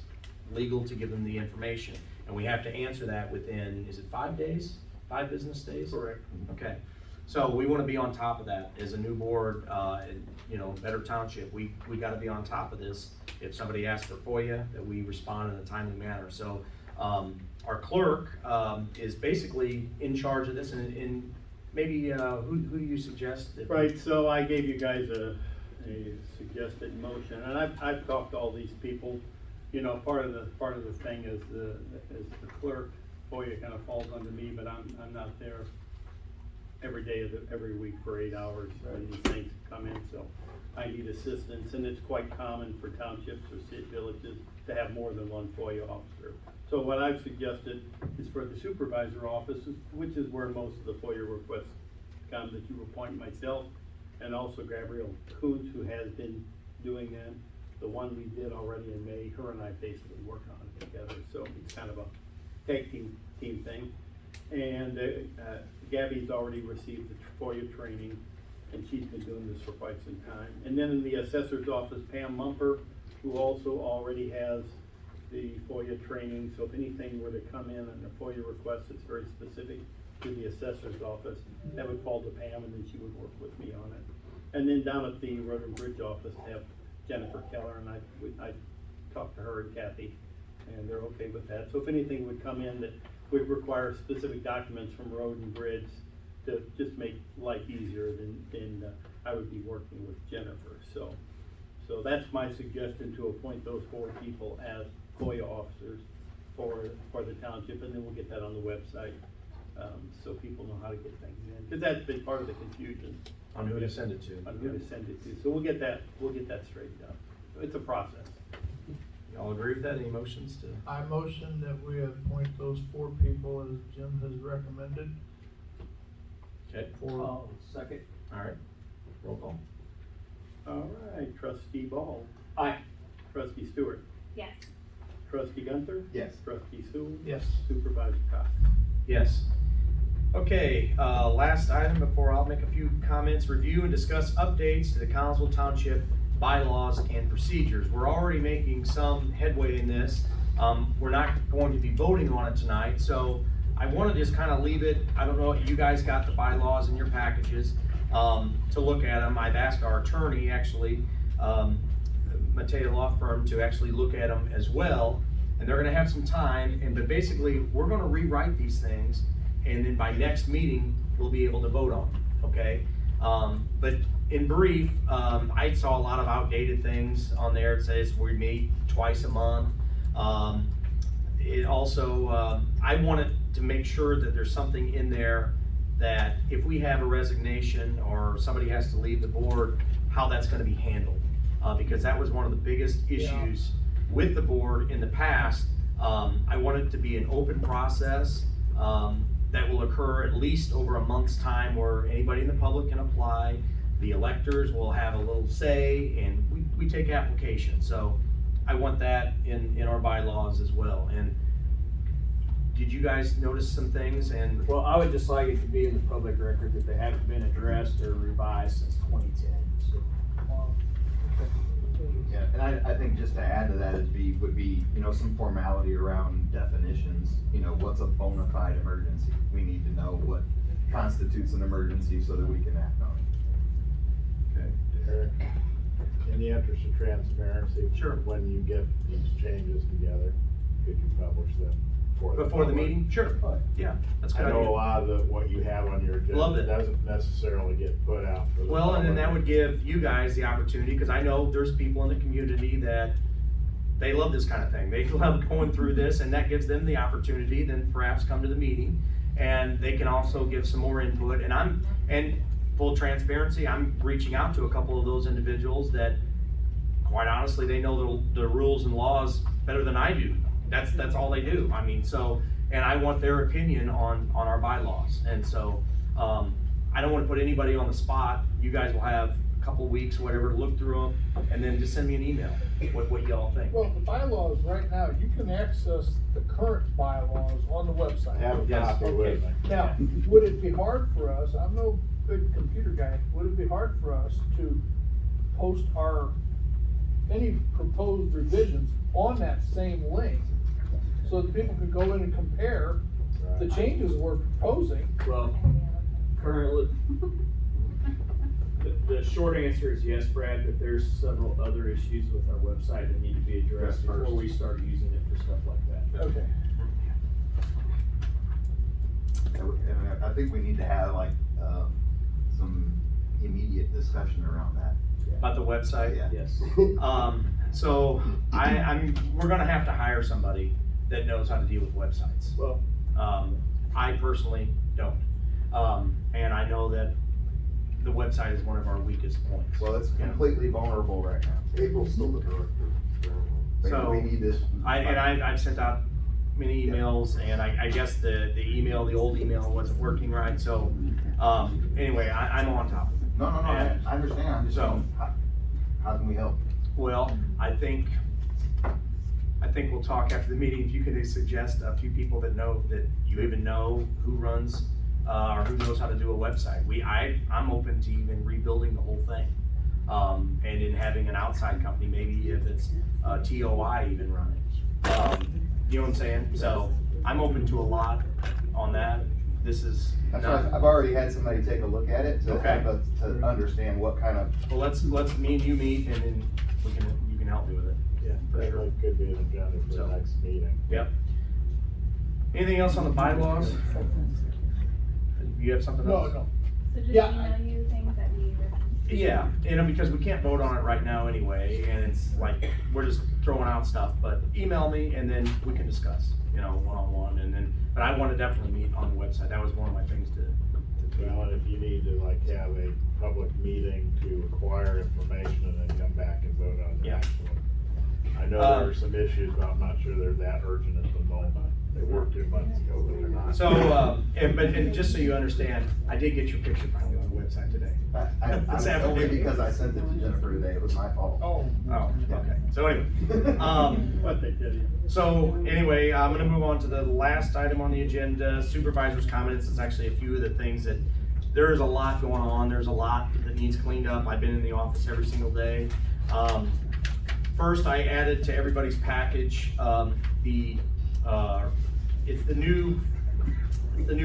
legal to give them the information. And we have to answer that within, is it 5 days? 5 business days? Correct. Okay, so we wanna be on top of that as a new board, and, Better Township, we gotta be on top of this. If somebody asks for FOIA, that we respond in a timely manner. So, our clerk, is basically in charge of this, and maybe, who do you suggest? that- Right, so I gave you guys a suggested motion, and I've talked to all these people. Part of the thing is the clerk, FOIA kind of falls under me, but I'm not there every day of every week for 8 hours when these things come in, so I need assistance, and it's quite common for townships or city villages to have more than one FOIA officer. So what I've suggested is for the supervisor office, which is where most of the FOIA requests come, that you appoint myself and also Gabrielle Coots, who has been doing that. The one we did already in May, her and I basically work on it together, so it's kind of a tag team thing. And Gabby's already received the FOIA training, and she's been doing this for quite some time. And then in the assessor's office, Pam Mumper, who also already has the FOIA training, so if anything were to come in on a FOIA request that's very specific to the assessor's office, that would fall to Pam, and then she would work with me on it. And then down at the Road and Bridge office, they have Jennifer Keller, and I talked to her and Kathy, and they're okay with that. So if anything would come in that would require specific documents from Road and Bridge to just make life easier, then I would be working with Jennifer. So that's my suggestion, to appoint those 4 people as FOIA officers for the township, and then we'll get that on the website, so people know how to get things in, because that's been part of the confusion. On who to send it to. On who to send it to, so we'll get that straightened out. So it's a process. Y'all agree with that? Any motions to? I motion that we appoint those 4 people as Jim has recommended. Okay. Second. All right, roll call. All right, Trustee Ball. Aye. Trustee Stewart. Yes. Trustee Gunther. Yes. Trustee Sewell. Yes. Supervisor Cox. Yes. Okay, last item before I'll make a few comments, review and discuss updates to the Collinsville Township bylaws and procedures. We're already making some headway in this. We're not going to be voting on it tonight, so I want to just kind of leave it. I don't know, you guys got the bylaws in your packages to look at them. I've asked our attorney, actually, Mateo Law Firm, to actually look at them as well, and they're going to have some time. But basically, we're going to rewrite these things, and then by next meeting, we'll be able to vote on them, okay? But in brief, I saw a lot of outdated things on there. It says we meet twice a month. It also, I wanted to make sure that there's something in there that if we have a resignation or somebody has to leave the board, how that's gonna be handled. Because that was one of the biggest issues with the board in the past. I want it to be an open process that will occur at least over a month's time, where anybody in the public can apply. The electors will have a little say, and we take applications. So I want that in our bylaws as well. And did you guys notice some things? And Well, I would just like it to be in the public record that they haven't been addressed or revised since 2010, so. Yeah, and I think just to add to that would be, you know, some formality around definitions. You know, what's a bona fide emergency? We need to know what constitutes an emergency so that we can act on it. okay. Eric, in the interest of transparency. Sure. When you get these changes together, could you publish them before the Before the public? meeting? Sure. Yeah, that's a I good know idea. a lot of what you have on your Love agenda it. doesn't necessarily get put out for the Well, and then public. that would give you guys the opportunity, because I know there's people in the community that they love this kind of thing. They love going through this, and that gives them the opportunity then perhaps come to the meeting, and they can also give some more input. And full transparency, I'm reaching out to a couple of those individuals that, quite honestly, they know the rules and laws better than I do. That's all they do. I mean, so, and I want their opinion on our bylaws. And so, I don't want to put anybody on the spot. You guys will have a couple weeks, whatever, to look through them, and then just send me an email, what y'all think. Well, the bylaws right now, you can access the current bylaws on the website. I have a Yes. copy with me. Now, would it be hard for us, I'm no good computer guy, would it be hard for us to post any proposed revisions on that same link? So that people could go in and compare the changes we're proposing? Well, currently, the short answer is yes, Brad, but there's several other issues with our website that need to be addressed Yes, first. before we start using it for stuff like that. Okay. And I think we need to have like, some immediate discussion around that. About the website? Yeah. Yes. So we're gonna have to hire somebody that knows how to deal with websites. Well, I personally don't. And I know that the website is one of our weakest points. Well, it's completely vulnerable right now. April's still the director. So, We need this. I've sent out many emails, and I guess the old email wasn't working right, so, anyway, I'm on top of it. No, And I understand. I'm just so- saying, how can we help? Well, I think we'll talk after the meeting, if you could suggest a few people that you even know who runs or who knows how to do a website. I'm open to even rebuilding the whole thing. And in having an outside company, maybe if it's TOI even running. You know what I'm saying? So I'm open to a lot on that. This is I've not, already had somebody take a look at it to Okay. to understand what kind of. well, let's me and you meet, and then you can help me with it. Yeah, for that sure. could be an agenda for So- the next meeting. Yep. Anything else on the bylaws? You have something else? No. So just Yeah. email you things that we recommend. Yeah, because we can't vote on it right now anyway, and it's like, we're just throwing out stuff, but email me and then we can discuss, one-on-one, and then, but I wanna definitely meet on the website, that was one of my things to do. Well, and if you need to like have a public meeting to acquire information and then come back and vote on the Yeah. next one. I know there are some issues, but I'm not sure they're that urgent at the moment. They were 2 months ago, but they're not. So, and just so you understand, I did get your picture finally on the website today. This Only afternoon. because I sent it to Jennifer today, it was my fault. Oh. Oh, okay, so anyway, What they tell you. so anyway, I'm gonna move on to the last item on the agenda, supervisor's comments. It's actually a few of the things that, there's a lot going on, there's a lot that needs cleaned up. I've been in the office every single day. First, I added to everybody's package, it's the new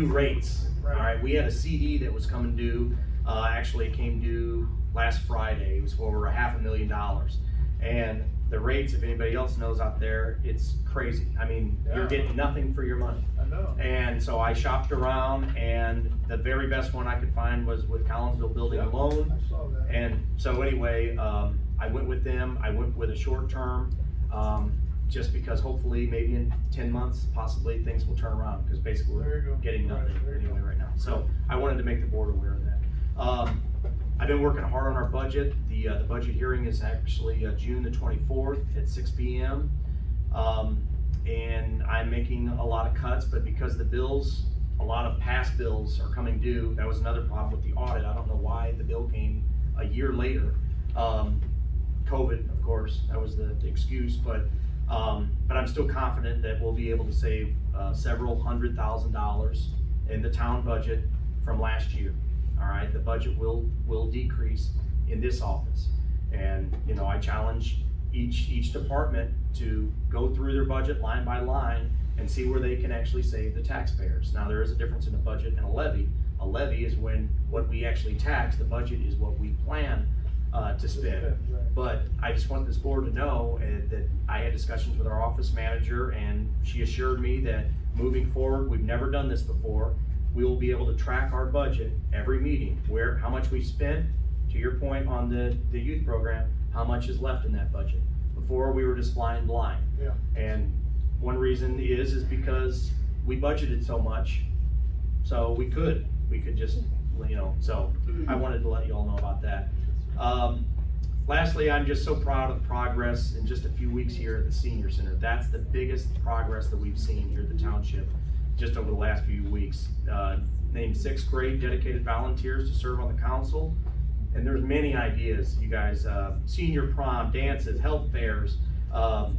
rates. All right, we had a CD that was coming due, actually it came due last Friday. It was for over $500,000. And the rates, if anybody else knows out there, it's crazy. I mean, you're getting nothing for your money. I know. And so I shopped around, and the very best one I could find was with Collinsville Building and Loan. I saw that. And so anyway, I went with them. I went with a short term, just because hopefully maybe in 10 months, possibly things will turn around, because basically There you go. we're getting nothing Right, there you anyway go. right now. So I wanted to make the board aware of that. I've been working hard on our budget. The budget hearing is actually June the 24th at 6 p.m. And I'm making a lot of cuts, but because the bills, a lot of past bills are coming due, that was another problem with the audit. I don't know why the bill came a year later. COVID, of course, that was the excuse, but I'm still confident that we'll be able to save several $100,000 in the town budget from last year. All right, the budget will decrease in this office. And, I challenge each department to go through their budget line by line and see where they can actually save the taxpayers. Now, there is a difference in a budget and a levy. A levy is what we actually tax. The budget is what we plan to spend. But I just want this board to know that I had discussions with our office manager, and she assured me that moving forward, we've never done this before, we will be able to track our budget every meeting, how much we spent, to your point on the youth program, how much is left in that budget. Before, we were just flying blind. Yeah. And one reason is because we budgeted so much, so we could just, so I wanted to let you all know about that. Lastly, I'm just so proud of the progress in just a few weeks here at the senior center. That's the biggest progress that we've seen here at the township just over the last few weeks. Named 6th grade dedicated volunteers to serve on the council. And there's many ideas, you guys, senior prom, dances, health fairs, of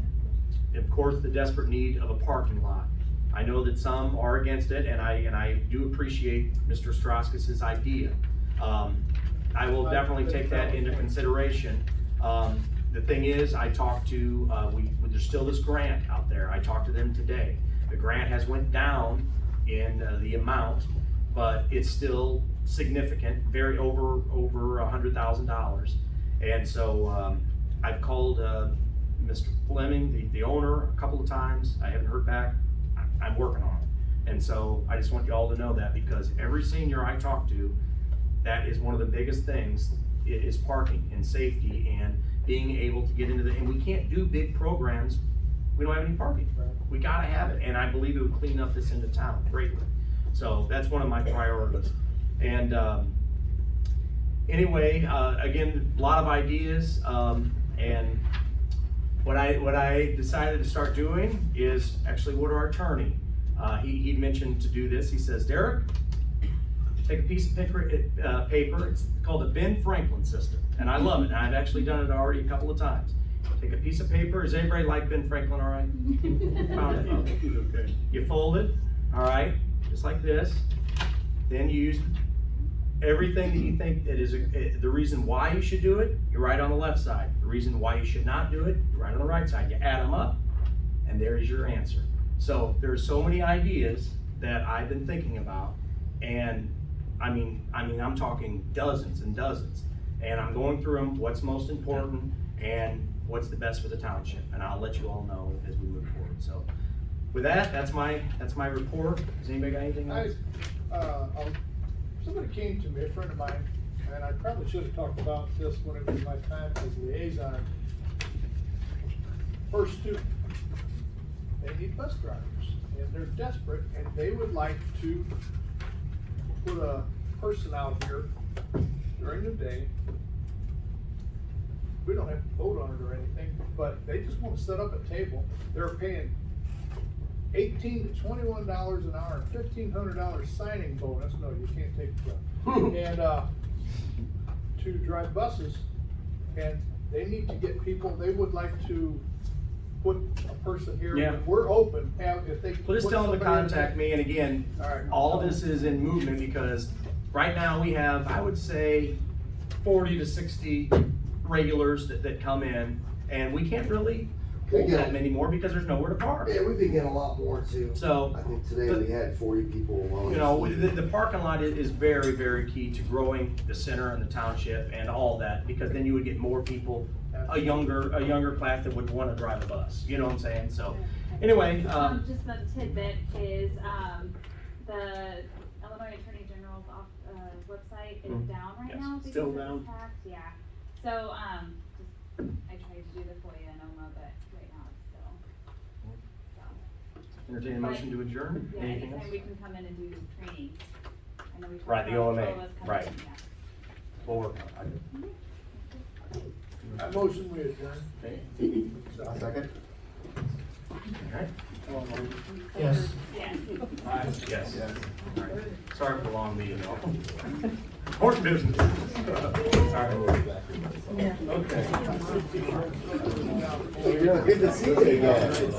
course, the desperate need of a parking lot. I know that some are against it, and I do appreciate Mr. Strauskis's idea. I will definitely take that into consideration. The thing is, I talked to, there's still this grant out there. I talked to them today. The grant has went down in the amount, but it's still significant, very over $100,000. And so I've called Mr. Fleming, the owner, a couple of times. I haven't heard back. I'm working on it. And so I just want you all to know that, because every senior I talk to, that is one of the biggest things, is parking and safety and being able to get into and we can't do big programs. We don't have any parking. We gotta have it, and I believe it would clean up this end of town greatly. So that's one of my priorities. And anyway, again, a lot of ideas, and what I decided to start doing is actually what our attorney, he mentioned to do this. He says, Derek, take a piece of paper, it's called a Ben Franklin system, and I love it, and I've actually done it already a couple of times. Take a piece of paper. Does anybody like Ben Franklin, all right? Found it. Okay. You fold it, all right, just like this. then you use everything that you think that is the reason why you should do it, you write on the left side. The reason why you should not do it, you write on the right side. You add them up, and there is your answer. So there's so many ideas that I've been thinking about, and I'm talking dozens and dozens, and I'm going through them, what's most important, and what's the best for the township, and I'll let you all know as we move forward. So with that, that's my report. Has anybody got anything else? Somebody came to me, a friend of mine, and I probably should have talked about this when it was my time as liaison. First student, they need bus drivers, and they're desperate, and they would like to put a person out here during the day. We don't have to vote on it or anything, but they just wanna set up a table. They're paying $18 to $21 an hour, and $1,500 signing bonus. No, you can't take the job. And, to drive buses, and they need to get people, they would like to put a person here. Yeah. We're open, if they. Well, just put tell them to somebody in contact me, and again, All right. all of this is in movement, because right now we have, I would say, 40 to 60 regulars that come in, and we can't really hold that many more because there's nowhere to park. Yeah, we've been getting a lot more too. So, I think today we had 40 people alone. you know, the parking lot is very, very key to growing the center and the township and all that, because then you would get more people, a younger class that would wanna drive a bus, you know what I'm saying? So, anyway, Just a tidbit is, the Illinois Attorney General's website is down right Yes, now because still it was down. hacked, yeah. So, I tried to do the FOIA and OMA, but right now it's still, so. entertain a motion to adjourn. Yeah, Anything else? anytime we can come in and do trainings. I know we talked Right, the about OMA, all of us coming right. in, yeah. We'll work on it. I motion we adjourn. Okay. A second? Alright. Yes. Yes. Yes. All right. Sorry for the long meeting, though. Important business. All right. Yeah. Okay. Good to see you again.